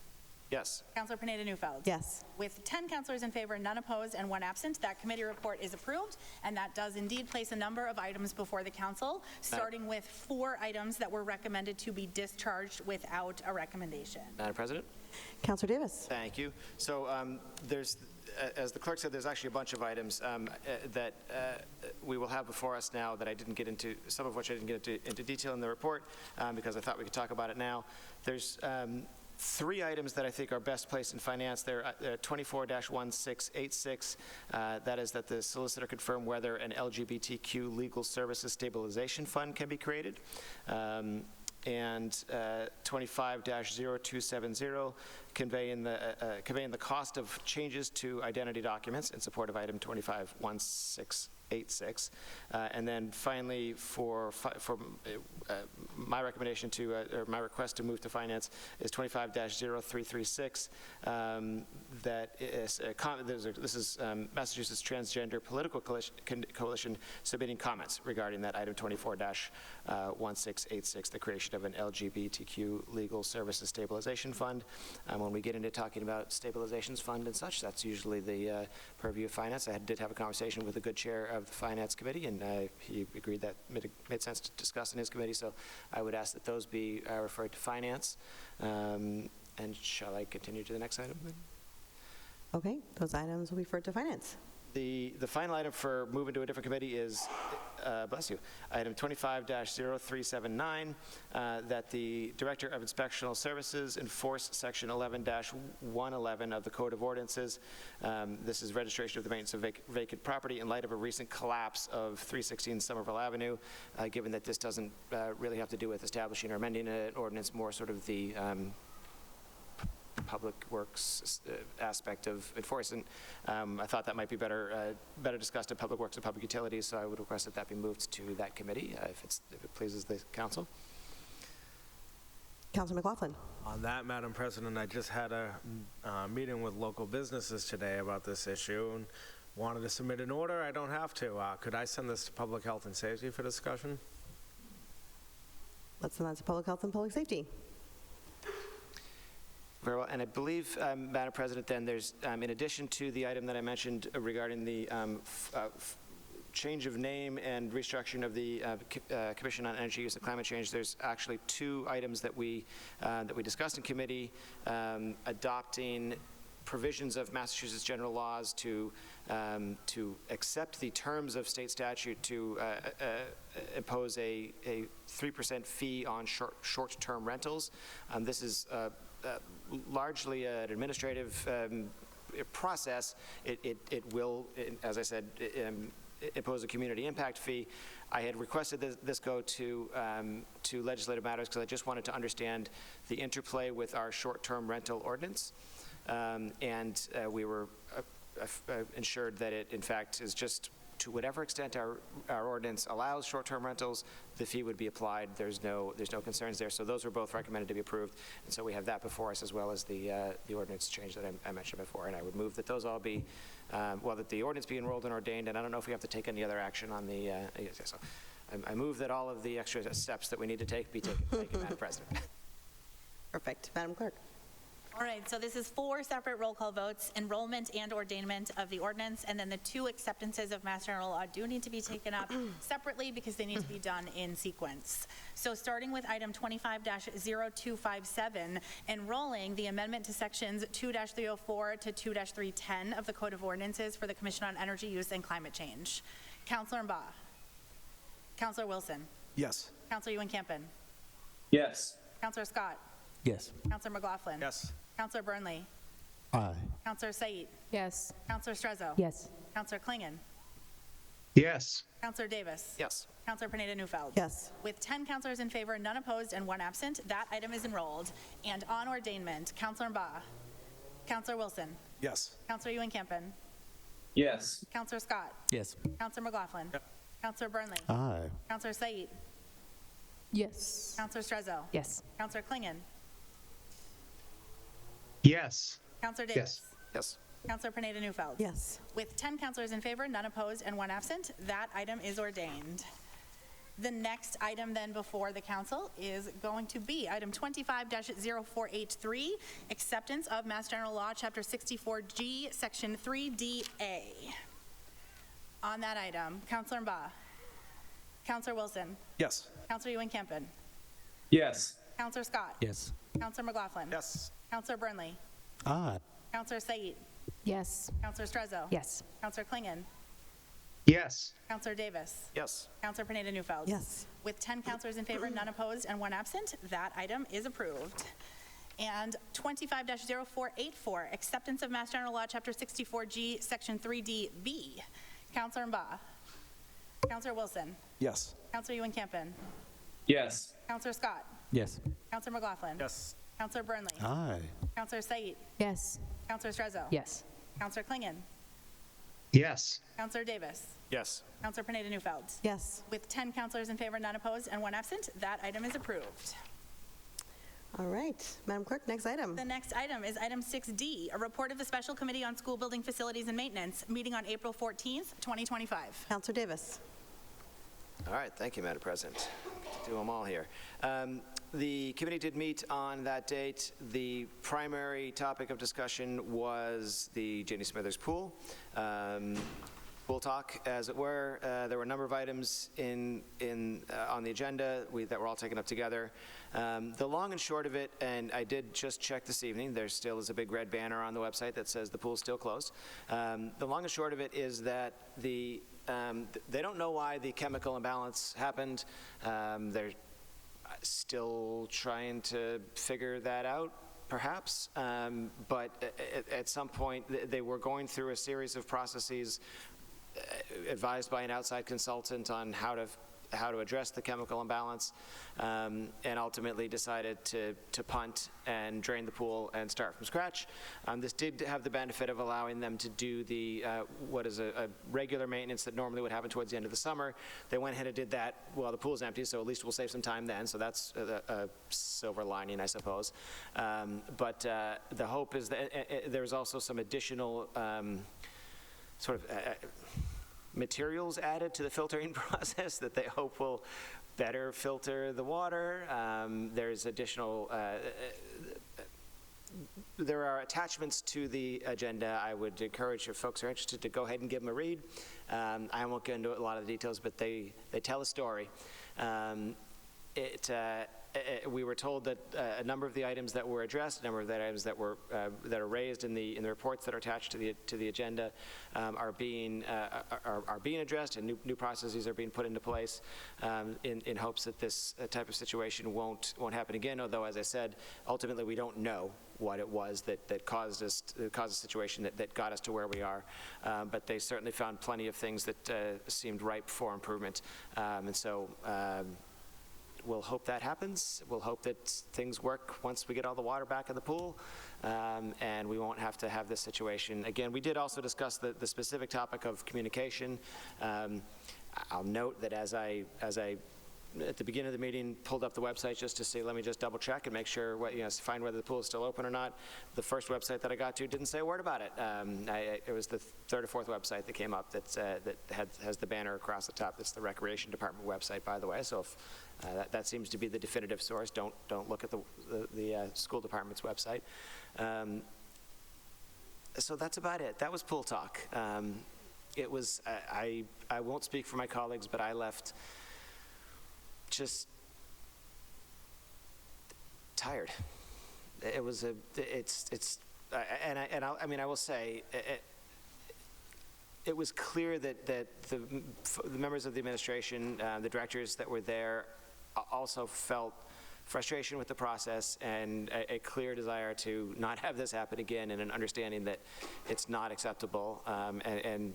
M: Yes.
C: Councilor Pineda-Neufeld.
A: Yes.
C: With 10 councilors in favor, none opposed, and 1 absent, that committee report is approved, and that does indeed place a number of items before the council, starting with 4 items that were recommended to be discharged without a recommendation.
M: Madam President?
A: Councilor Davis.
M: Thank you. So there's, as the clerk said, there's actually a bunch of items that we will have before us now that I didn't get into, some of which I didn't get into detail in the report because I thought we could talk about it now. There's 3 items that I think are best placed in finance. They're 24-1686. That is that the solicitor confirm whether an LGBTQ legal services stabilization fund can be created. And 25-0270, conveying the cost of changes to identity documents in support of item 25-16 1686. And then finally, for my recommendation to, or my request to move to finance is 25-0336. That is, this is Massachusetts Transgender Political Coalition submitting comments regarding that item 24-1686, the creation of an LGBTQ Legal Services Stabilization Fund. When we get into talking about stabilizations fund and such, that's usually the purview of finance. I did have a conversation with the good chair of the finance committee, and he agreed that made sense to discuss in his committee, so I would ask that those be referred to finance. And shall I continue to the next item then?
A: Okay, those items will be referred to finance.
M: The final item for moving to a different committee is, bless you, item 25-0379, that the Director of Inspectional Services enforce Section 11-111 of the Code of Ordinances. This is registration of the maintenance of vacant property in light of a recent collapse of 316 Somerville Avenue, given that this doesn't really have to do with establishing or amending an ordinance, more sort of the public works aspect of enforcement. I thought that might be better discussed in public works and public utilities, so I would request that that be moved to that committee if it pleases the council.
A: Councilor McLaughlin.
N: On that, Madam President, I just had a meeting with local businesses today about this issue and wanted to submit an order. I don't have to. Could I send this to Public Health and Safety for discussion?
A: Let's send that to Public Health and Public Safety.
M: Very well, and I believe, Madam President, then there's, in addition to the item that I mentioned regarding the change of name and restructuring of the Commission on Energy Use and Climate Change, there's actually two items that we discussed in committee, adopting provisions of Massachusetts general laws to accept the terms of state statute to impose a 3% fee on short-term rentals. This is largely an administrative process. It will, as I said, impose a community impact fee. I had requested this go to legislative matters because I just wanted to understand the interplay with our short-term rental ordinance. And we were ensured that it, in fact, is just to whatever extent our ordinance allows short-term rentals, the fee would be applied. There's no concerns there. So those were both recommended to be approved. And so we have that before us, as well as the ordinance change that I mentioned before. And I would move that those all be, that the ordinance be enrolled and ordained. And I don't know if we have to take any other action on the, so I move that all of the extra steps that we need to take be taken, Madam President.
A: Perfect. Madam Clerk.
C: All right, so this is 4 separate roll call votes, enrollment and ordainment of the ordinance, and then the 2 acceptances of Mass General Law do need to be taken up separately because they need to be done in sequence. So starting with item 25-0257, enrolling the amendment to sections 2-304 to 2-310 of the Code of Ordinances for the Commission on Energy Use and Climate Change. Councilor Mba. Councilor Wilson.
H: Yes.
C: Councilor Ewan-Campen.
D: Yes.
C: Councilor Scott.
K: Yes.
C: Councilor McLaughlin.
H: Yes.
C: Councilor Burnley.
F: Aye.
C: Councilor Said.
J: Yes.
C: Councilor Strezzo.
I: Yes.
C: Councilor Klingon.
D: Yes.
C: Councilor Davis.
M: Yes.
C: Councilor Pineda-Neufeld.
A: Yes.
C: With 10 councilors in favor, none opposed, and 1 absent, that item is enrolled. And on ordainment, Councilor Mba. Councilor Wilson.
H: Yes.
C: Councilor Ewan-Campen.
D: Yes.
C: Councilor Scott.
K: Yes.
C: Councilor McLaughlin.
H: Yep.
C: Councilor Burnley.
F: Aye.
C: Councilor Said.
J: Yes.
C: Councilor Strezzo.
I: Yes.
C: Councilor Klingon.
D: Yes.
C: Councilor Davis.
M: Yes.
C: Councilor Pineda-Neufeld.
A: Yes.
C: With 10 councilors in favor, none opposed, and 1 absent, that item is ordained. The next item then before the council is going to be item 25-0483, acceptance of Mass General Law, Chapter 64G, Section 3DA. On that item, Councilor Mba. Councilor Wilson.
H: Yes.
C: Councilor Ewan-Campen.
D: Yes.
C: Councilor Scott.
K: Yes.
C: Councilor McLaughlin.
H: Yes.
C: Councilor Burnley.
F: Aye.
C: Councilor Said.
J: Yes.
C: Councilor Strezzo.
I: Yes.
C: Councilor Klingon.
D: Yes.
C: Councilor Davis.
M: Yes.
C: Councilor Pineda-Neufeld.
A: Yes.
C: With 10 councilors in favor, none opposed, and 1 absent, that item is approved. And 25-0484, acceptance of Mass General Law, Chapter 64G, Section 3DB. Councilor Mba. Councilor Wilson.
H: Yes.
C: Councilor Ewan-Campen.
D: Yes.
C: Councilor Scott.
K: Yes.
C: Councilor McLaughlin.
H: Yes.
C: Councilor Burnley.
F: Aye.
C: Councilor Said.
J: Yes.
C: Councilor Strezzo.
I: Yes.
C: Councilor Klingon.
D: Yes.
C: Councilor Davis.
M: Yes.
C: Counselor Pineda Newfeld.
A: Yes.
C: With 10 counselors in favor, none opposed, and 1 absent, that item is approved.
A: All right, Madam Clerk, next item.
C: The next item is item 6D, a report of the Special Committee on School Building Facilities and Maintenance, meeting on April 14th, 2025.
A: Counselor Davis.
M: All right, thank you, Madam President. Do them all here. The committee did meet on that date. The primary topic of discussion was the Janie Smithers pool. Pool talk, as it were. There were a number of items on the agenda that were all taken up together. The long and short of it, and I did just check this evening, there still is a big red banner on the website that says the pool's still closed. The long and short of it is that they don't know why the chemical imbalance happened. They're still trying to figure that out, perhaps. But at some point, they were going through a series of processes advised by an outside consultant on how to address the chemical imbalance, and ultimately decided to punt and drain the pool and start from scratch. This did have the benefit of allowing them to do the what is a regular maintenance that normally would happen towards the end of the summer. They went ahead and did that while the pool's empty, so at least we'll save some time then. So that's a silver lining, I suppose. But the hope is that there's also some additional sort of materials added to the filtering process that they hope will better filter the water. There's additional, there are attachments to the agenda. I would encourage if folks are interested to go ahead and give them a read. I won't get into a lot of the details, but they tell a story. We were told that a number of the items that were addressed, a number of the items that were that are raised in the reports that are attached to the agenda are being addressed, and new processes are being put into place in hopes that this type of situation won't happen again. Although, as I said, ultimately we don't know what it was that caused a situation that got us to where we are. But they certainly found plenty of things that seemed ripe for improvement, and so. We'll hope that happens. We'll hope that things work once we get all the water back in the pool, and we won't have to have this situation again. We did also discuss the specific topic of communication. I'll note that as I at the beginning of the meeting pulled up the website just to see, let me just double check and make sure find whether the pool is still open or not. The first website that I got to didn't say a word about it. It was the third or fourth website that came up that has the banner across the top. That's the Recreation Department website, by the way. So if that seems to be the definitive source. Don't look at the school department's website. So that's about it. That was pool talk. It was. I won't speak for my colleagues, but I left just tired. It was a. I will say. It was clear that the members of the administration, the directors that were there, also felt frustration with the process and a clear desire to not have this happen again, and an understanding that it's not acceptable, and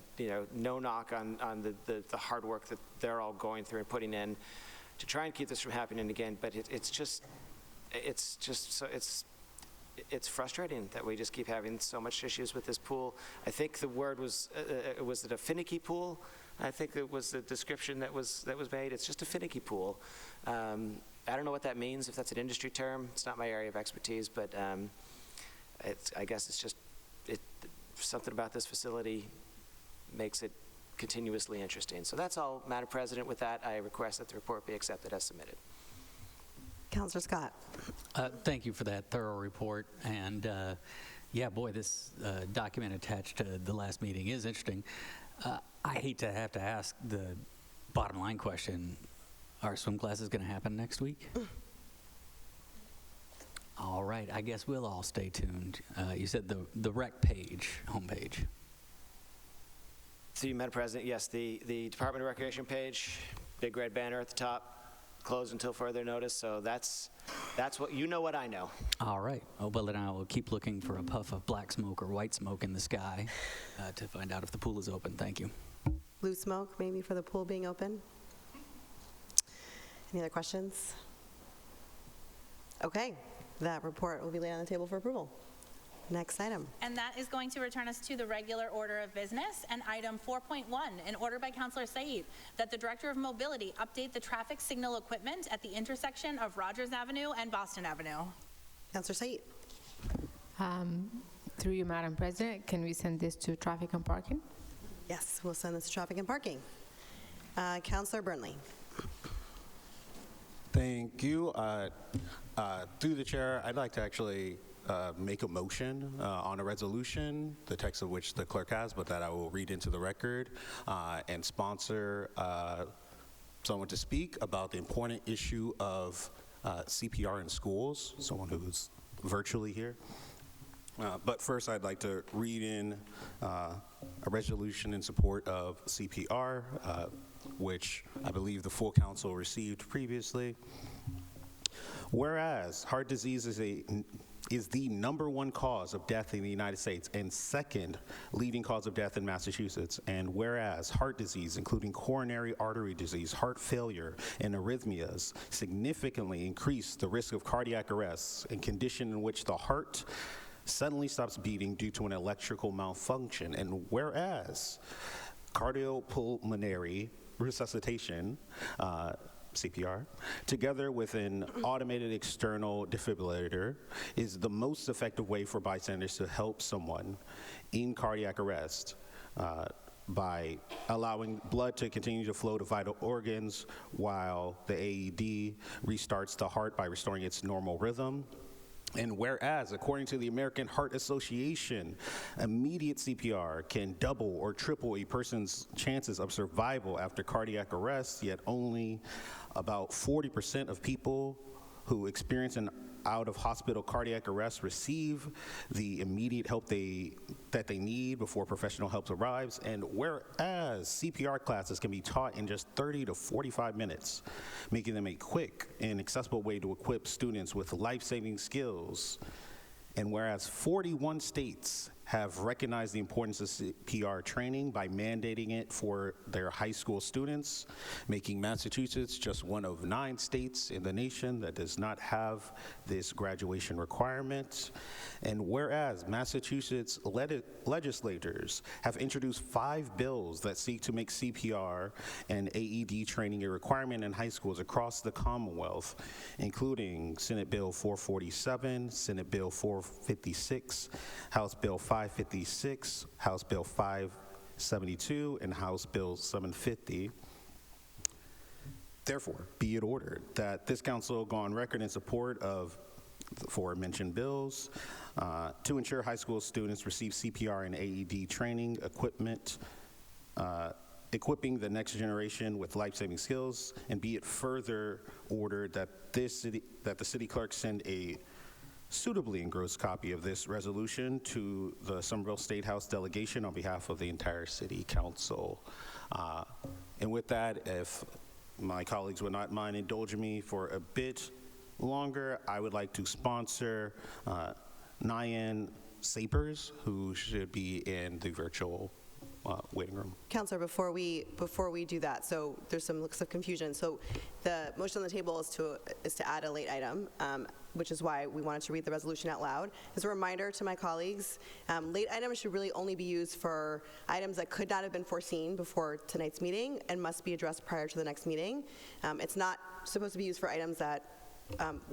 M: no knock on the hard work that they're all going through and putting in to try and keep this from happening again. But it's frustrating that we just keep having so much issues with this pool. I think the word was it a finicky pool? I think it was the description that was made. It's just a finicky pool. I don't know what that means, if that's an industry term. It's not my area of expertise, but I guess it's just something about this facility makes it continuously interesting. So that's all, Madam President. With that, I request that the report be accepted as submitted.
A: Councillor Scott.
K: Thank you for that thorough report. And yeah, boy, this document attached to the last meeting is interesting. I hate to have to ask the bottom line question. Are swim classes going to happen next week? All right, I guess we'll all stay tuned. You said the rec page, homepage.
M: To you, Madam President, yes, the Department of Recreation page, big red banner at the top, closed until further notice. So that's what you know. What I know.
K: All right. Oh, well, then I will keep looking for a puff of black smoke or white smoke in the sky to find out if the pool is open. Thank you.
A: Blue smoke, maybe, for the pool being open. Any other questions? Okay, that report will be laid on the table for approval. next item.
C: And that is going to return us to the regular order of business. And item 4.1, an order by Councilor Said that the Director of Mobility update the traffic signal equipment at the intersection of Rogers Avenue and Boston Avenue.
A: Councilor Said.
J: Through you, Madam President, can we send this to traffic and parking?
A: Yes, we'll send this to traffic and parking. Councilor Burnley.
F: Thank you. Through the chair, I'd like to actually make a motion on a resolution, the text of which the clerk has, but that I will read into the record, and sponsor someone to speak about the important issue of CPR in schools, someone who's virtually here. But first, I'd like to read in a resolution in support of CPR, which I believe the full council received previously. Whereas heart disease is the #1 cause of death in the United States and second leading cause of death in Massachusetts. And whereas heart disease, including coronary artery disease, heart failure, and arrhythmias, significantly increase the risk of cardiac arrest, a condition in which the heart suddenly stops beating due to an electrical malfunction. And whereas cardiopulmonary resuscitation, CPR, together with an automated external defibrillator, is the most effective way for bystanders to help someone in cardiac arrest by allowing blood to continue to flow to vital organs while the AED restarts the heart by restoring its normal rhythm. And whereas, according to the American Heart Association, immediate CPR can double or triple a person's chances of survival after cardiac arrest, yet only about 40% of people who experience an out-of-hospital cardiac arrest receive the immediate help that they need before professional help arrives. And whereas CPR classes can be taught in just 30 to 45 minutes, making them a quick and accessible way to equip students with life-saving skills. And whereas 41 states have recognized the importance of CPR training by mandating it for their high school students, making Massachusetts just one of 9 states in the nation that does not have this graduation requirement. And whereas Massachusetts legislators have introduced 5 bills that seek to make CPR and AED training a requirement in high schools across the Commonwealth, including Senate Bill 447, Senate Bill 456, House Bill 556, House Bill 572, and House Bill 750. Therefore, be it ordered that this council go on record in support of the aforementioned bills to ensure high school students receive CPR and AED training equipment, equipping the next generation with life-saving skills, and be it further ordered that the city clerk send a suitably engrossed copy of this resolution to the Somerville State House delegation on behalf of the entire city council. And with that, if my colleagues would not mind indulging me for a bit longer, I would like to sponsor Nyan Sapers, who should be in the virtual waiting room.
A: Councilor, before we do that, so there's some looks of confusion. So the motion on the table is to add a late item, which is why we wanted to read the resolution out loud. As a reminder to my colleagues, late items should really only be used for items that could not have been foreseen before tonight's meeting and must be addressed prior to the next meeting. It's not supposed to be used for items that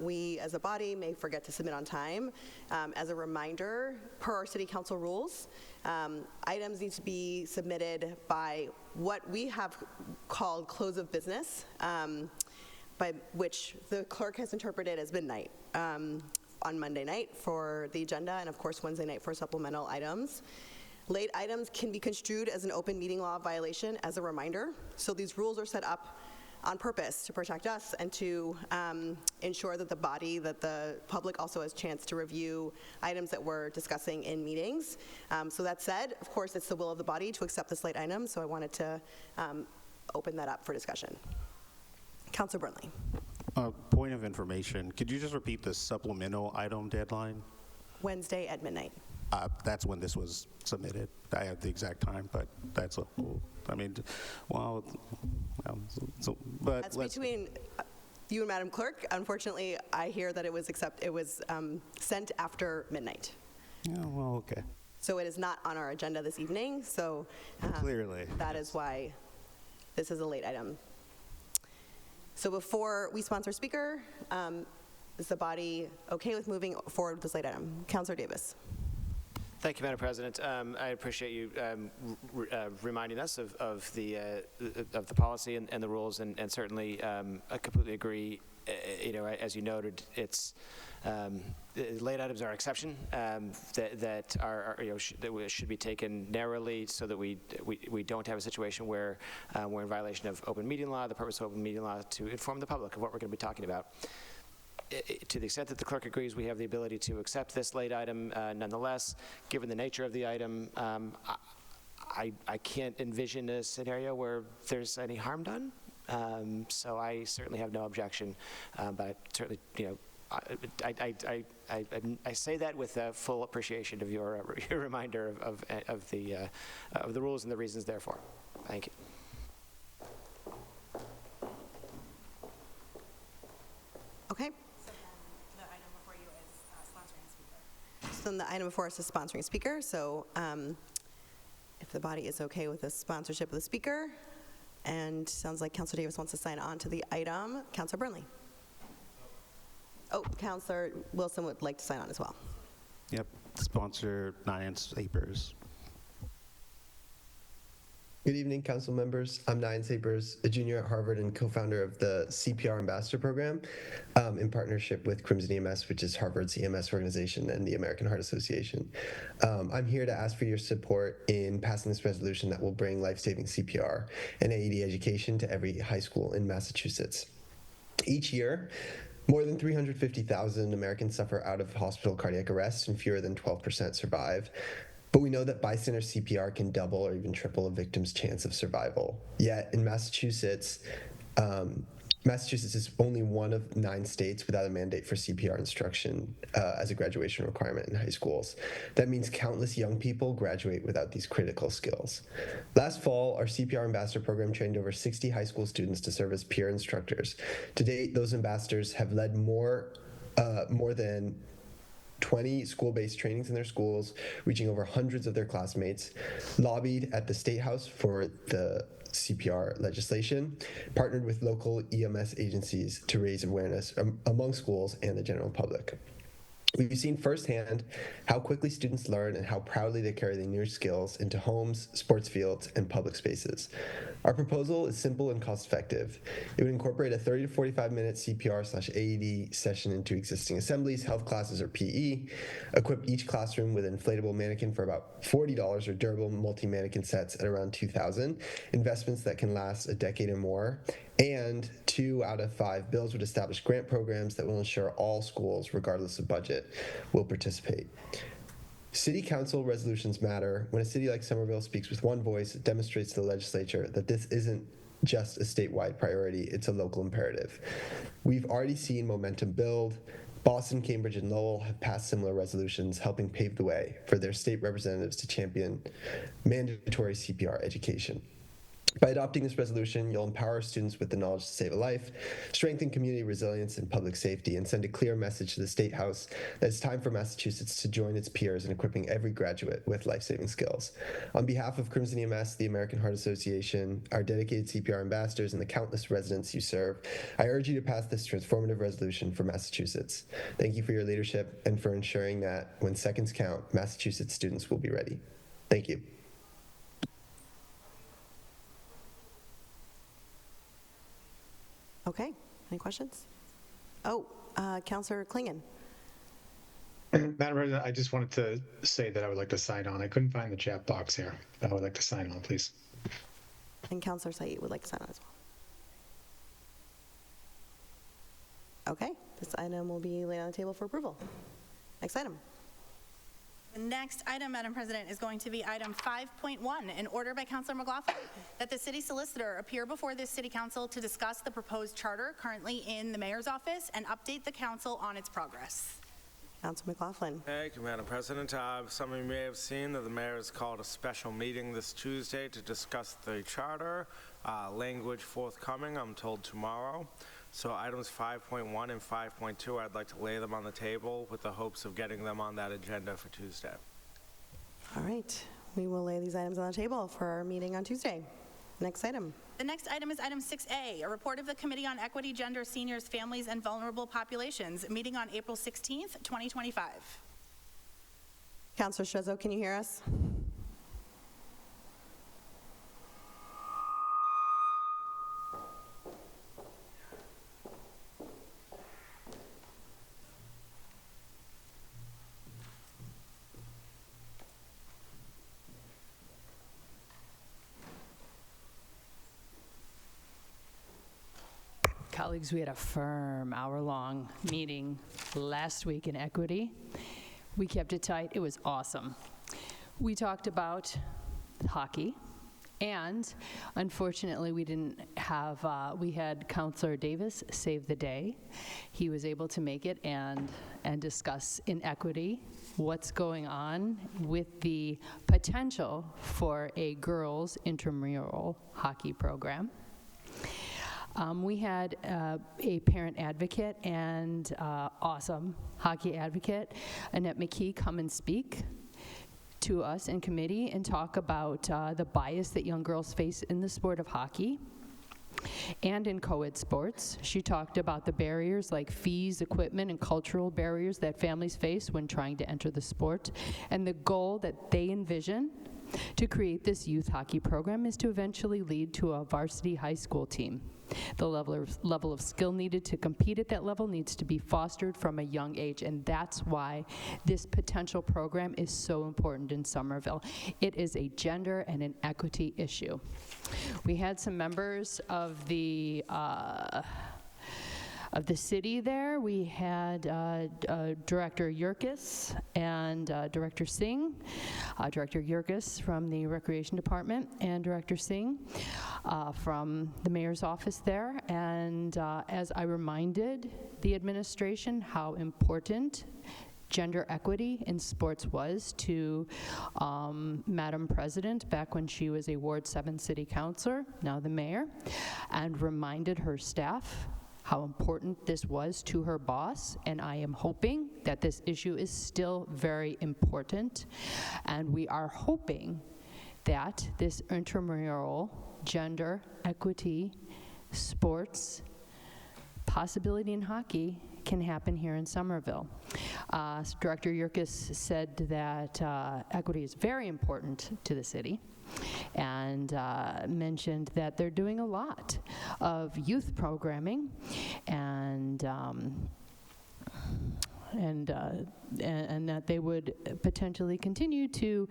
A: we as a body may forget to submit on time. As a reminder, per our city council rules, items need to be submitted by what we have called close of business, by which the clerk has interpreted as midnight on Monday night for the agenda, and of course Wednesday night for supplemental items. Late items can be construed as an open meeting law violation, as a reminder. So these rules are set up on purpose to protect us and to ensure that the public also has a chance to review items that we're discussing in meetings. So that said, of course, it's the will of the body to accept this late item, so I wanted to open that up for discussion. Councilor Burnley.
F: Point of information, could you just repeat the supplemental item deadline?
A: Wednesday at midnight.
F: That's when this was submitted. I have the exact time, but that's but
A: that's between you and Madam Clerk. Unfortunately, I hear that it was sent after midnight.
F: Yeah, well, okay.
A: So it is not on our agenda this evening, so
F: Clearly.
A: that is why this is a late item. So before we sponsor speaker, is the body okay with moving forward with this late item? Councillor Davis.
M: Thank you, Madam President. I appreciate you reminding us of the policy and the rules, and certainly I completely agree. As you noted, it's late items are an exception that are that should be taken narrowly, so that we don't have a situation where we're in violation of open meeting law, the purpose of open meeting law, to inform the public of what we're going to be talking about. To the extent that the clerk agrees, we have the ability to accept this late item. Nonetheless, given the nature of the item, I can't envision a scenario where there's any harm done. So I certainly have no objection, but I certainly, I say that with full appreciation of your reminder of the rules and the reasons therefore. Thank you.
A: Okay. So then the item before us is sponsoring speaker. So if the body is okay with the sponsorship of the speaker, and sounds like Councillor Davis wants to sign on to the item. Councillor Burnley. Oh, Councillor Wilson would like to sign on as well.
F: Yep, sponsor Nyan Sapers.
O: Good evening, council members. I'm Nyan Sapers, a junior at Harvard and co-founder of the CPR Ambassador Program in partnership with Crimson EMS, which is Harvard's EMS organization, and the American Heart Association. I'm here to ask for your support in passing this resolution that will bring life-saving CPR and AED education to every high school in Massachusetts. Each year, more than 350,000 Americans suffer out-of-hospital cardiac arrest, and fewer than 12% survive. But we know that bystander CPR can double or even triple a victim's chance of survival. Yet in Massachusetts, Massachusetts is only one of 9 states without a mandate for CPR instruction as a graduation requirement in high schools. That means countless young people graduate without these critical skills. Last fall, our CPR Ambassador Program trained over 60 high school students to serve as peer instructors. To date, those ambassadors have led more than 20 school-based trainings in their schools, reaching over hundreds of their classmates, lobbied at the State House for the CPR legislation, partnered with local EMS agencies to raise awareness among schools and the general public. We've seen firsthand how quickly students learn and how proudly they carry their new skills into homes, sports fields, and public spaces. Our proposal is simple and cost-effective. It would incorporate a 30 to 45-minute CPR/AED session into existing assemblies, health classes, or PE, equip each classroom with an inflatable mannequin for about $40 or durable multi-mannequin sets at around $2,000, investments that can last a decade or more, and 2 out of 5 bills would establish grant programs that will ensure all schools, regardless of budget, will participate. City council resolutions matter. When a city like Somerville speaks with one voice, it demonstrates to the legislature that this isn't just a statewide priority, it's a local imperative. We've already seen momentum build. Boston, Cambridge, and Lowell have passed similar resolutions, helping pave the way for their state representatives to champion mandatory CPR education. By adopting this resolution, you'll empower students with the knowledge to save a life, strengthen community resilience and public safety, and send a clear message to the State House that it's time for Massachusetts to join its peers in equipping every graduate with life-saving skills. On behalf of Crimson EMS, the American Heart Association, our dedicated CPR ambassadors, and the countless residents you serve, I urge you to pass this transformative resolution for Massachusetts. Thank you for your leadership and for ensuring that when seconds count, Massachusetts students will be ready. Thank you.
A: Okay, any questions? Oh, Councillor Klingon.
P: Madam President, I just wanted to say that I would like to sign on. I couldn't find the chat box here. I would like to sign on, please.
A: And Councillor Said would like to sign on as well. Okay, this item will be laid on the table for approval. Next item.
C: The next item, Madam President, is going to be item 5.1, an order by Councillor McLaughlin that the city solicitor appear before this city council to discuss the proposed charter currently in the mayor's office and update the council on its progress.
A: Councilor McLaughlin.
N: Thank you, Madam President. Some of you may have seen that the mayor has called a special meeting this Tuesday to discuss the charter. Language forthcoming, I'm told, tomorrow. So items 5.1 and 5.2, I'd like to lay them on the table with the hopes of getting them on that agenda for Tuesday.
A: All right, we will lay these items on the table for our meeting on Tuesday. Next item.
C: The next item is item 6A, a report of the Committee on Equity, Gender, Seniors, Families, and Vulnerable Populations, meeting on April 16th, 2025.
A: Councilor Strezzo, can you hear us?
I: Colleagues, we had a firm hour-long meeting last week in equity. We kept it tight. It was awesome. We talked about hockey, and unfortunately, we didn't have, we had Councilor Davis save the day. He was able to make it and discuss in equity what's going on with the potential for a girls' intramural hockey program. We had a parent advocate and awesome hockey advocate, Annette McKee, come and speak to us in committee and talk about the bias that young girls face in the sport of hockey and in co-ed sports. She talked about the barriers like fees, equipment, and cultural barriers that families face when trying to enter the sport, and the goal that they envision to create this youth hockey program is to eventually lead to a varsity high school team. The level of skill needed to compete at that level needs to be fostered from a young age, and that's why this potential program is so important in Somerville. It is a gender and an equity issue. We had some members of the city there. We had Director Yurkis and Director Singh. Director Yurkis from the Recreation Department and Director Singh from the mayor's office there. And as I reminded the administration how important gender equity in sports was to Madam President back when she was a Ward 7 city councilor, now the mayor, and reminded her staff how important this was to her boss, and I am hoping that this issue is still very important, and we are hoping that this intramural gender equity sports possibility in hockey can happen here in Somerville. Director Yurkis said that equity is very important to the city, and mentioned that they're doing a lot of youth programming and that they would potentially continue to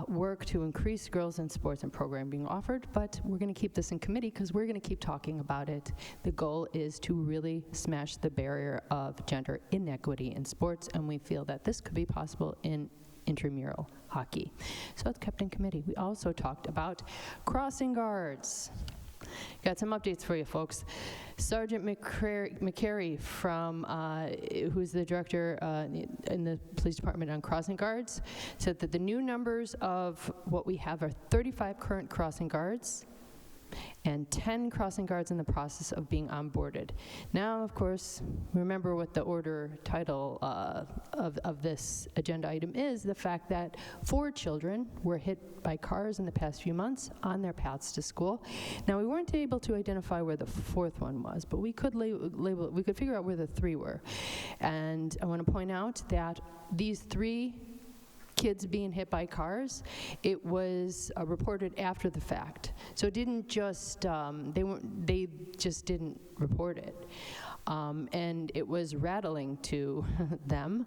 I: work to increase girls in sports and program being offered, but we're going to keep this in committee because we're going to keep talking about it. The goal is to really smash the barrier of gender inequity in sports, and we feel that this could be possible in intramural hockey. So it's kept in committee. We also talked about crossing guards. Got some updates for you, folks. Sergeant McCary from, who's the director in the police department on crossing guards, said that the new numbers of what we have are 35 current crossing guards and 10 crossing guards in the process of being onboarded. Now, of course, remember what the order title of this agenda item is, the fact that 4 children were hit by cars in the past few months on their paths to school. Now, we weren't able to identify where the 4th one was, but we could label it, we could figure out where the 3 were. And I want to point out that these 3 kids being hit by cars, it was reported after the fact. So it didn't just, they just didn't report it. And it was rattling to them.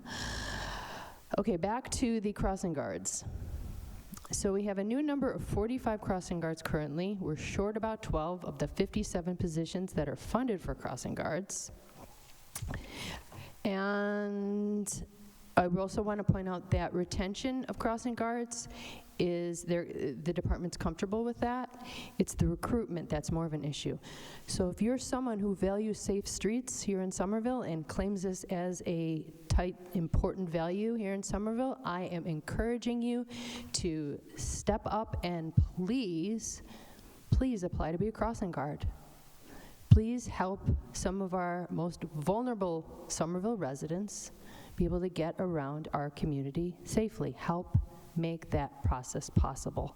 I: Okay, back to the crossing guards. So we have a new number of 45 crossing guards currently. We're short about 12 of the 57 positions that are funded for crossing guards. And I also want to point out that retention of crossing guards is the department's comfortable with that. It's the recruitment that's more of an issue. So if you're someone who values safe streets here in Somerville and claims this as a tight, important value here in Somerville, I am encouraging you to step up and please apply to be a crossing guard. Please help some of our most vulnerable Somerville residents be able to get around our community safely. Help make that process possible.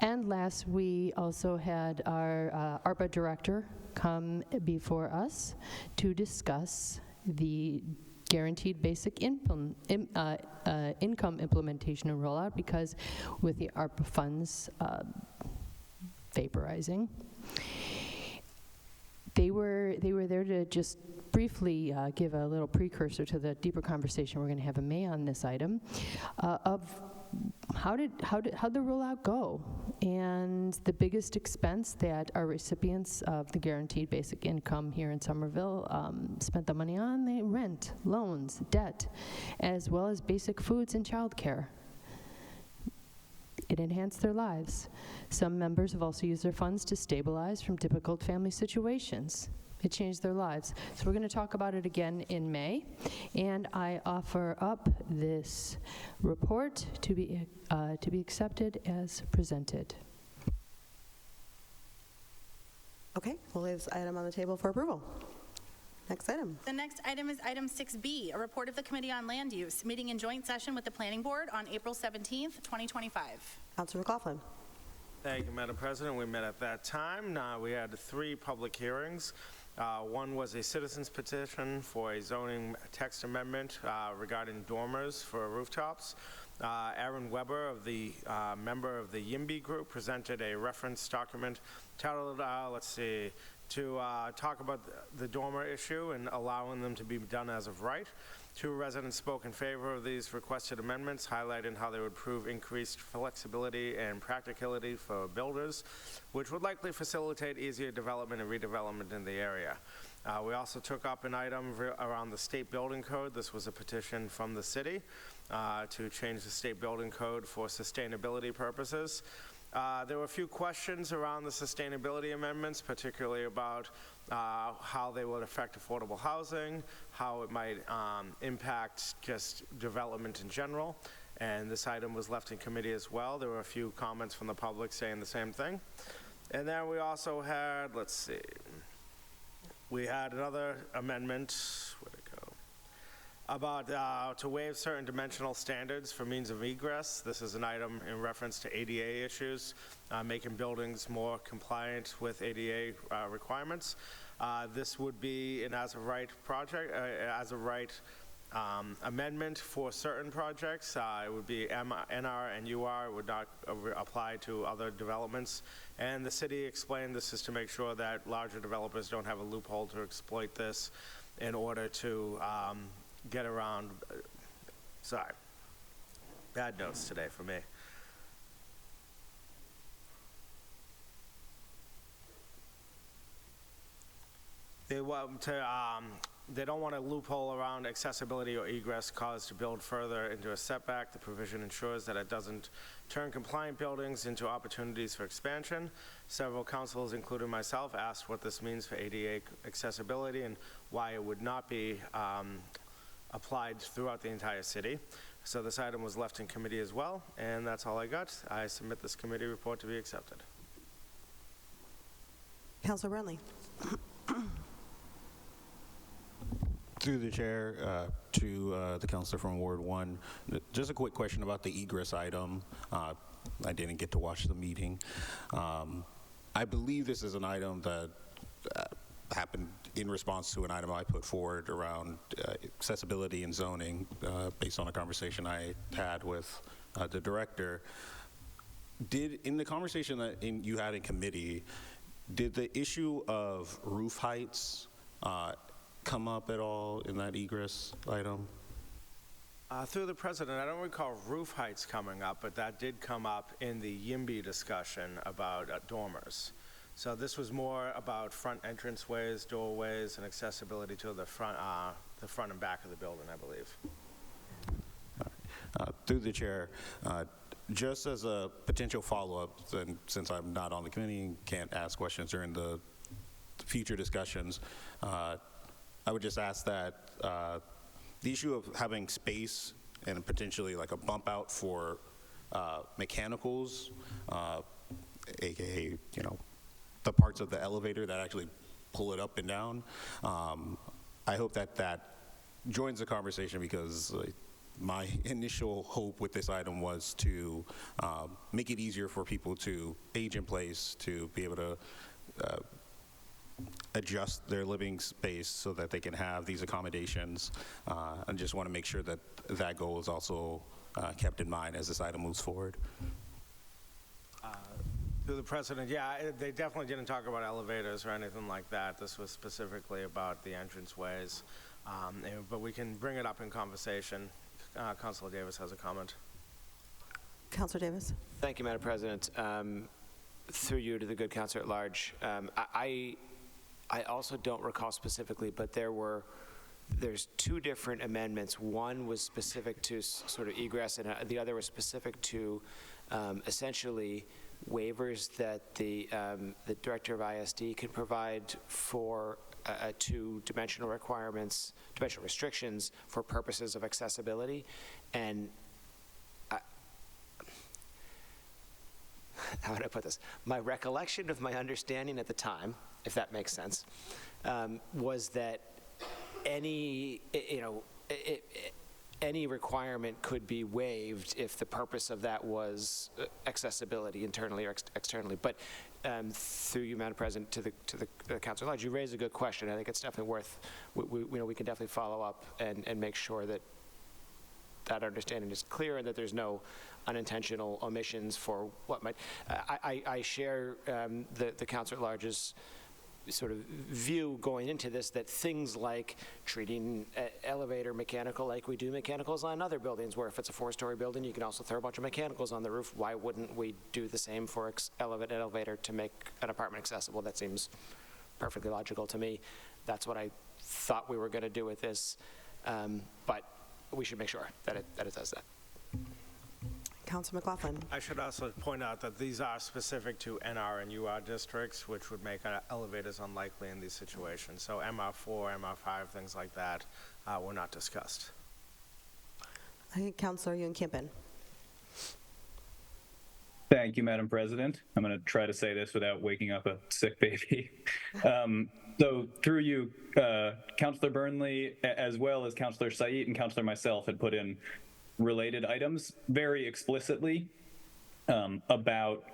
I: And last, we also had our ARPA director come before us to discuss the guaranteed basic income implementation and rollout, because with the ARPA funds vaporizing, they were there to just briefly give a little precursor to the deeper conversation we're going to have in May on this item of how'd the rollout go, and the biggest expense that our recipients of the guaranteed basic income here in Somerville spent the money on, they rent, loans, debt, as well as basic foods and childcare. It enhanced their lives. Some members have also used their funds to stabilize from difficult family situations. It changed their lives. So we're going to talk about it again in May, and I offer up this report to be accepted as presented.
A: Okay, we'll lay this item on the table for approval. Next item.
C: The next item is item 6B, a report of the Committee on Land Use, meeting in joint session with the Planning Board on April 17th, 2025.
A: Councilor McLaughlin.
N: Thank you, Madam President. We met at that time. We had 3 public hearings. One was a citizen's petition for a zoning text amendment regarding dormers for rooftops. Aaron Weber, of the member of the YIMBY group, presented a reference document titled, to talk about the dormer issue and allowing them to be done as of right. 2 residents spoke in favor of these requested amendments, highlighting how they would prove increased flexibility and practicality for builders, which would likely facilitate easier development and redevelopment in the area. We also took up an item around the state building code. This was a petition from the city to change the state building code for sustainability purposes. There were a few questions around the sustainability amendments, particularly about how they would affect affordable housing, how it might impact just development in general, and this item was left in committee as well. There were a few comments from the public saying the same thing. And then we also had, we had another amendment, where'd it go? About to waive certain dimensional standards for means of egress. This is an item in reference to ADA issues, making buildings more compliant with ADA requirements. This would be an as-of-right project, as-of-right amendment for certain projects. It would be NR and UR. It would not apply to other developments. And the city explained this is to make sure that larger developers don't have a loophole to exploit this in order to get around, bad notes today for me. They don't want a loophole around accessibility or egress caused to build further into a setback. The provision ensures that it doesn't turn compliant buildings into opportunities for expansion. Several councils, including myself, asked what this means for ADA accessibility and why it would not be applied throughout the entire city. So this item was left in committee as well, and that's all I got. I submit this committee report to be accepted.
A: Councilor Brunley.
F: Through the chair to the councilor from Ward 1, just a quick question about the egress item. I didn't get to watch the meeting. I believe this is an item that happened in response to an item I put forward around accessibility and zoning based on a conversation I had with the director. In the conversation that you had in committee, did the issue of roof heights come up at all in that egress item?
N: Through the president, I don't recall roof heights coming up, but that did come up in the YIMBY discussion about dormers. So this was more about front entranceways, doorways, and accessibility to the front and back of the building, I believe.
F: Through the chair, just as a potential follow-up, since I'm not on the committee and can't ask questions during the future discussions, I would just ask that the issue of having space and potentially like a bump out for mechanicals, AKA, the parts of the elevator that actually pull it up and down. I hope that joins the conversation, because my initial hope with this item was to make it easier for people to age in place, to be able to adjust their living space so that they can have these accommodations. I just want to make sure that that goal is also kept in mind as this item moves forward.
N: To the President, yeah, they definitely didn't talk about elevators or anything like that. This was specifically about the entranceways. But we can bring it up in conversation. Councilor Davis has a comment.
A: Councilor Davis.
M: Thank you, Madam President. Through you to the good councilor at large. I also don't recall specifically, but there's two different amendments. One was specific to sort of egress, and the other was specific to essentially waivers that the director of ISD can provide for to dimensional restrictions for purposes of accessibility. And how would I put this? My recollection of my understanding at the time, if that makes sense, was that any requirement could be waived if the purpose of that was accessibility internally or externally. But through you, Madam President, to the council at large, you raised a good question. I think it's definitely worth, we can definitely follow up and make sure that that understanding is clear and that there's no unintentional omissions for what might. I share the council at large's sort of view going into this, that things like treating elevator mechanical like we do mechanicals on other buildings, where if it's a 4-story building, you can also throw a bunch of mechanicals on the roof. Why wouldn't we do the same for elevator to make an apartment accessible? That seems perfectly logical to me. That's what I thought we were going to do with this, but we should make sure that it does that.
A: Councilor McLaughlin.
N: I should also point out that these are specific to NR and UR districts, which would make elevators unlikely in these situations. So MR4, MR5, things like that were not discussed.
A: Councilor Ewan-Campen.
Q: Thank you, Madam President. I'm going to try to say this without waking up a sick baby. So through you, Councilor Burnley, as well as Councilor Said and Councilor myself, had put in related items very explicitly about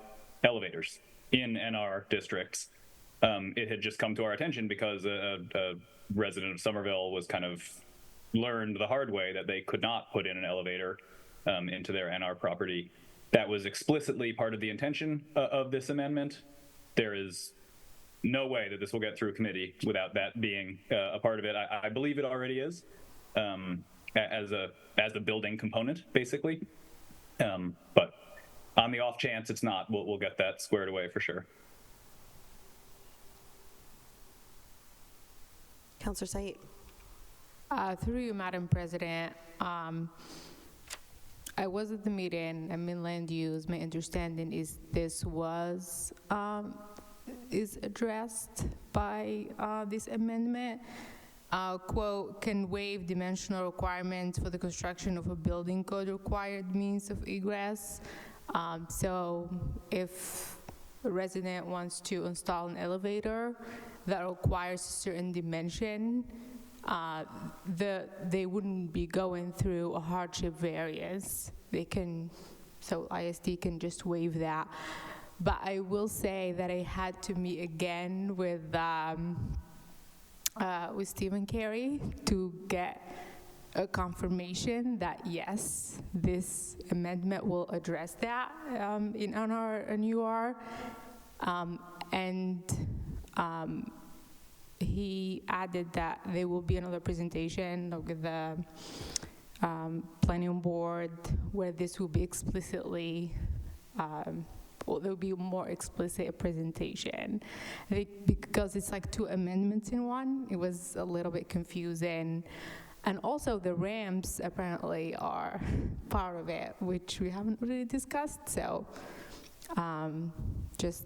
Q: elevators in NR districts. It had just come to our attention because a resident of Somerville was kind of learned the hard way that they could not put in an elevator into their NR property. That was explicitly part of the intention of this amendment. There is no way that this will get through committee without that being a part of it. I believe it already is. As a building component, basically. But on the off chance it's not, we'll get that squared away for sure.
A: Councilor Said.
J: Through you, Madam President, I was at the meeting. I'm in land use. My understanding is this was is addressed by this amendment. Quote, can waive dimensional requirements for the construction of a building code required means of egress. So if a resident wants to install an elevator that requires a certain dimension, they wouldn't be going through a hardship variance. So ISD can just waive that. But I will say that I had to meet again with Stephen Carey to get a confirmation that yes, this amendment will address that in NR and UR. He added that there will be another presentation with the planning board where this will be explicitly there will be a more explicit presentation. I think because it's like two amendments in one, it was a little bit confusing. And also the ramps apparently are part of it, which we haven't really discussed. So just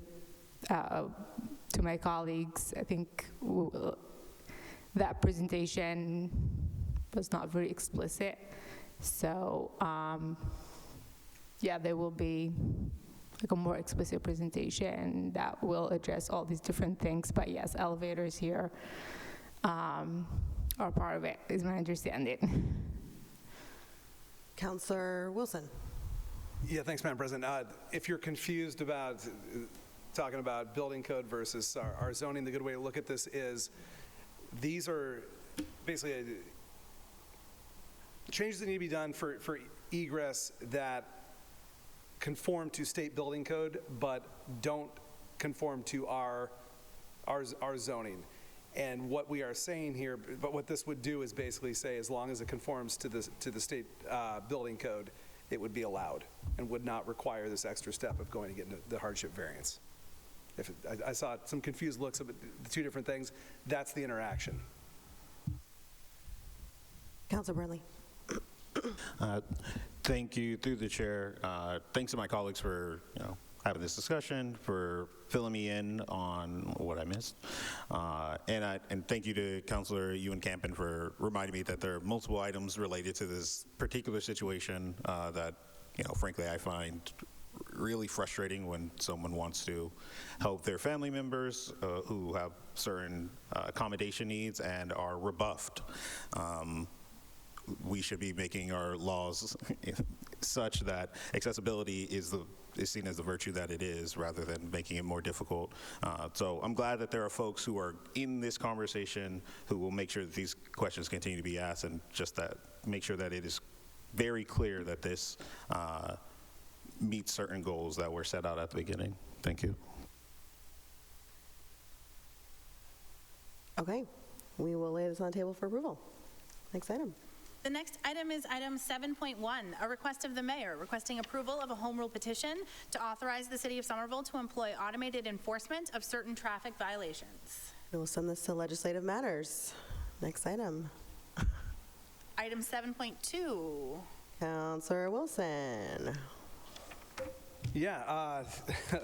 J: to my colleagues, I think that presentation was not very explicit. So yeah, there will be like a more explicit presentation that will address all these different things. But yes, elevators here are part of it, is my understanding.
A: Councillor Wilson.
H: Yeah, thanks, Madam President. If you're confused about talking about building code versus our zoning, the good way to look at this is these are basically changes that need to be done for egress that conform to state building code but don't conform to our zoning. And what we are saying here, but what this would do is basically say as long as it conforms to the state building code, it would be allowed and would not require this extra step of going to get the hardship variance. I saw some confused looks at the two different things. That's the interaction.
A: Councilor Burnley.
F: Thank you, through the chair. Thanks to my colleagues for having this discussion, for filling me in on what I missed, and thank you to Councilor Ewan Campen for reminding me that there are multiple items related to this particular situation that frankly I find really frustrating when someone wants to help their family members who have certain accommodation needs and are rebuffed. We should be making our laws such that accessibility is seen as the virtue that it is, rather than making it more difficult. So I'm glad that there are folks who are in this conversation who will make sure that these questions continue to be asked, and just that make sure that it is very clear that this meets certain goals that were set out at the beginning. Thank you.
A: Okay, we will lay this on the table for approval. Next item.
C: The next item is item 7.1, a request of the mayor requesting approval of a home rule petition to authorize the city of Somerville to employ automated enforcement of certain traffic violations.
A: We will send this to legislative matters. Next item.
C: Item 7.2.
A: Councilor Wilson.
H: Yeah,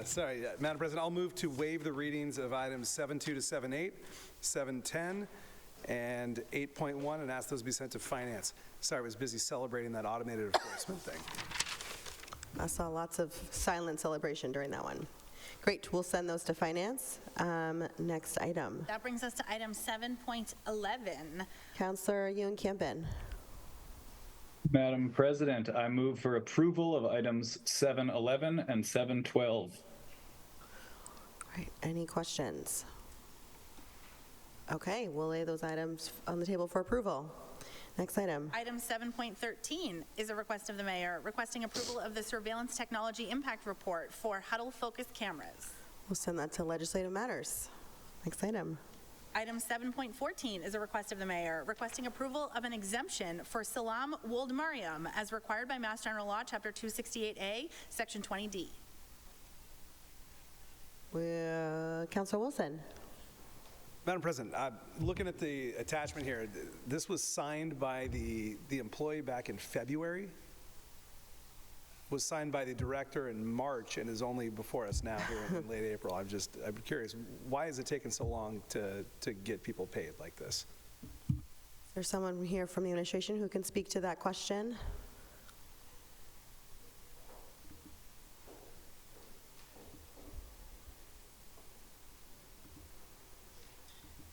H: sorry, Madam President, I'll move to waive the readings of items 7.2 to 7.8, 7.10, and 8.1, and ask those be sent to finance. Sorry, I was busy celebrating that automated enforcement thing.
A: I saw lots of silent celebration during that one. Great, we'll send those to finance. Next item.
C: That brings us to item 7.11.
A: Councilor Ewan Campen.
Q: Madam President, I move for approval of items 7.11 and 7.12.
A: All right, any questions? Okay, we'll lay those items on the table for approval. Next item.
C: Item 7.13 is a request of the mayor requesting approval of the surveillance technology impact report for huddle focus cameras.
A: We'll send that to legislative matters. Next item.
C: Item 7.14 is a request of the mayor requesting approval of an exemption for Salam Wold Mariam as required by Mass General Law, Chapter 268A, Section 20D.
A: Councilor Wilson.
H: Madam President, looking at the attachment here, this was signed by the employee back in February, was signed by the director in March, and is only before us now here in late April. I'm curious, why is it taking so long to get people paid like this?
A: Is there someone here from the administration who can speak to that question?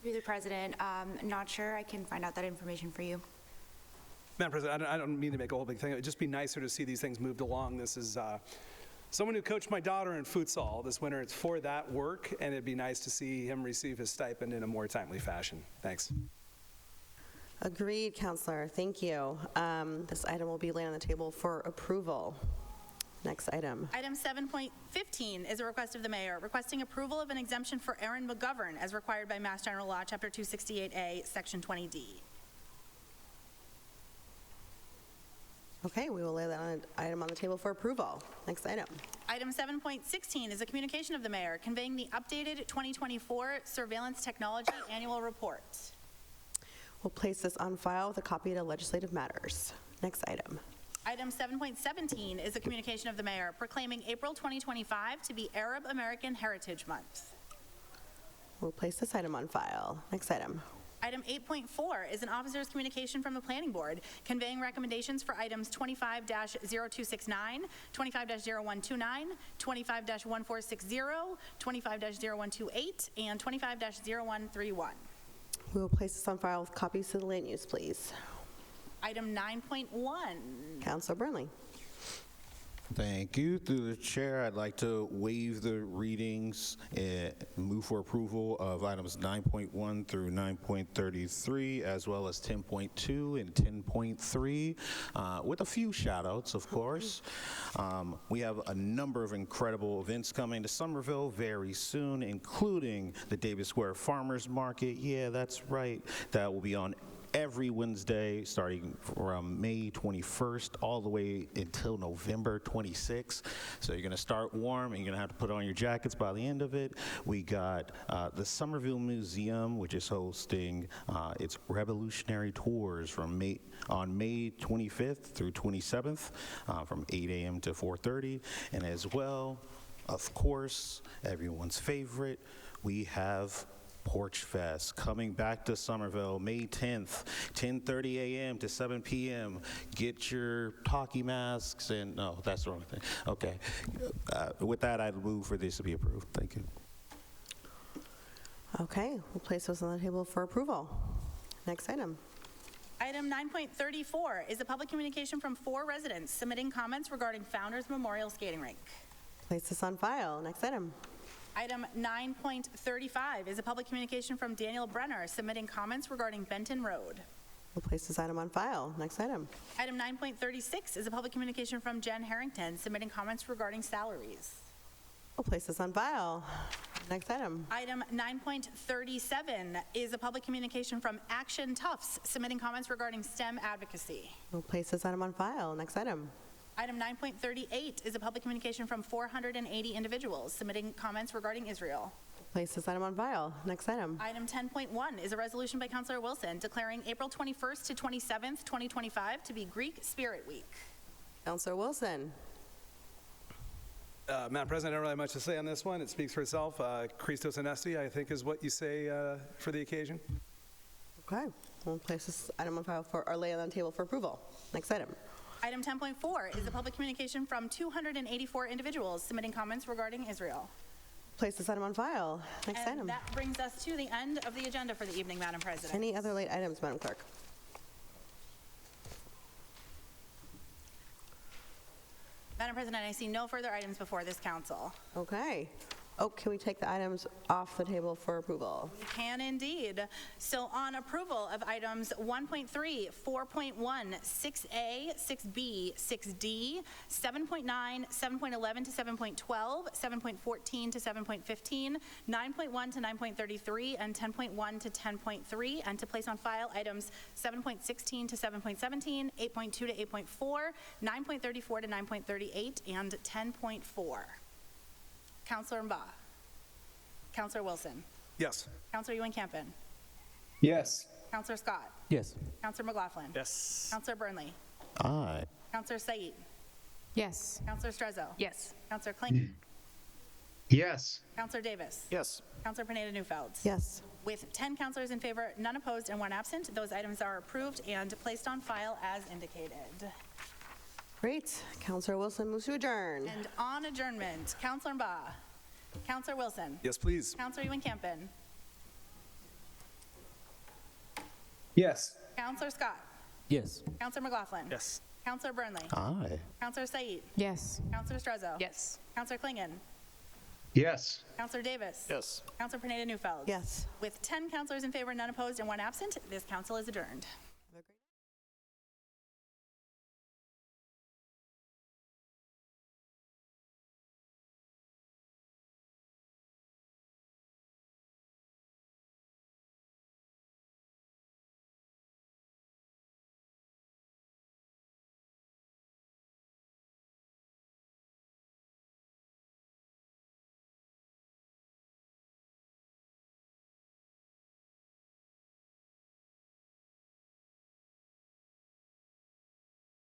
R: Through the President, not sure. I can find out that information for you.
H: Madam President, I don't mean to make a whole big thing. It would just be nicer to see these things moved along. This is someone who coached my daughter in futsal this winter. It's for that work, and it'd be nice to see him receive his stipend in a more timely fashion. Thanks.
A: Agreed, Councilor. Thank you. This item will be laid on the table for approval. Next item.
C: Item 7.15 is a request of the mayor requesting approval of an exemption for Aaron McGovern as required by Mass General Law, Chapter 268A, Section 20D.
A: Okay, we will lay that item on the table for approval. Next item.
C: Item 7.16 is a communication of the mayor conveying the updated 2024 surveillance technology annual report.
A: We'll place this on file with a copy to legislative matters. Next item.
C: Item 7.17 is a communication of the mayor proclaiming April 2025 to be Arab American Heritage Month.
A: We'll place this item on file. Next item.
C: Item 8.4 is an officer's communication from the Planning Board, conveying recommendations for items 25-0269, 25-0129, 25-1460, 25-0128, and 25-0131.
A: We will place this on file with copies to the land use, please.
C: Item 9.1.
A: Councilor Burnley.
F: Thank you. Through the chair, I'd like to waive the readings and move for approval of items 9.1 through 9.33, as well as 10.2 and 10.3, with a few shout-outs, of course. We have a number of incredible events coming to Somerville very soon, including the Davis Square Farmers Market. Yeah, that's right. That will be on every Wednesday, starting from May 21st all the way until November 26th. So you're going to start warm, and you're going to have to put on your jackets by the end of it. We got the Somerville Museum, which is hosting its Revolutionary Tours from on May 25th through 27th from 8 a.m. to 4:30. And as well, of course, everyone's favorite, we have Porch Fest coming back to Somerville May 10th, 10:30 a.m. to 7 p.m. Get your hockey masks and, no, that's the wrong thing. Okay. With that, I'd move for this to be approved. Thank you.
A: Okay, we'll place those on the table for approval. Next item.
C: Item 9.34 is a public communication from 4 residents submitting comments regarding Founders Memorial Skating Rink.
A: Place this on file. Next item.
C: Item 9.35 is a public communication from Daniel Brenner submitting comments regarding Benton Road.
A: We'll place this item on file. Next item.
C: Item 9.36 is a public communication from Jen Harrington submitting comments regarding salaries.
A: We'll place this on file. Next item.
C: Item 9.37 is a public communication from Action Tufts submitting comments regarding STEM advocacy.
A: We'll place this item on file. Next item.
C: Item 9.38 is a public communication from 480 individuals submitting comments regarding Israel.
A: Place this item on file. Next item.
C: Item 10.1 is a resolution by Councilor Wilson declaring April 21st to 27th, 2025 to be Greek Spirit Week.
A: Councilor Wilson.
H: Madam President, I don't really have much to say on this one. It speaks for itself. Christos Anesti, I think, is what you say for the occasion.
A: Okay. We'll place this item on file for, or lay it on the table for approval. Next item.
C: Item 10.4 is a public communication from 284 individuals submitting comments regarding Israel.
A: Place this item on file. Next
C: And
A: item.
C: that brings us to the end of the agenda for the evening, Madam President.
A: Any other late items, Madam Clerk?
C: Madam President, I see no further items before this council.
A: Okay. Oh, can we take the items off the table for approval?
C: We can indeed. So on approval of items 1.3, 4.1, 6A, 6B, 6D, 7.9, 7.11 to 7.12, 7.14 to 7.15, 9.1 to 9.33, and 10.1 to 10.3, and to place on file items 7.16 to 7.17, 8.2 to 8.4, 9.34 to 9.38, and 10.4. Councilor Mba. Councilor Wilson.
H: Yes.
C: Councilor Ewan-Campen.
Q: Yes.
C: Councilor Scott.
K: Yes.
C: Councilor McLaughlin.
N: Yes.
C: Councilor Burnley.
F: Aye.
C: Councilor Said.
J: Yes.
C: Councilor Strezzo.
J: Yes.
C: Councilor Kling.
P: Yes.
C: Councilor Davis.
M: Yes.
C: Councilor Pineda-Neufeld.
A: Yes.
C: With 10 councilors in favor, none opposed, and 1 absent, those items are approved and placed on file as indicated.
A: Great. Councilor Wilson moves to adjourn.
C: And on adjournment, Councilor Mba. Councilor Wilson.
H: Yes, please.
C: Councilor Ewan-Campen.
Q: Yes.
C: Councilor Scott.
K: Yes.
C: Councilor McLaughlin.
N: Yes.
C: Councilor Burnley.
F: Aye.
C: Councilor Said.
J: Yes.
C: Councilor Strezzo.
J: Yes.
C: Councilor Klingon.
P: Yes.
C: Councilor Davis.
M: Yes.
C: Councilor Pineda-Neufeld.
A: Yes.
C: With 10 councilors in favor, none opposed, and 1 absent, this council is adjourned.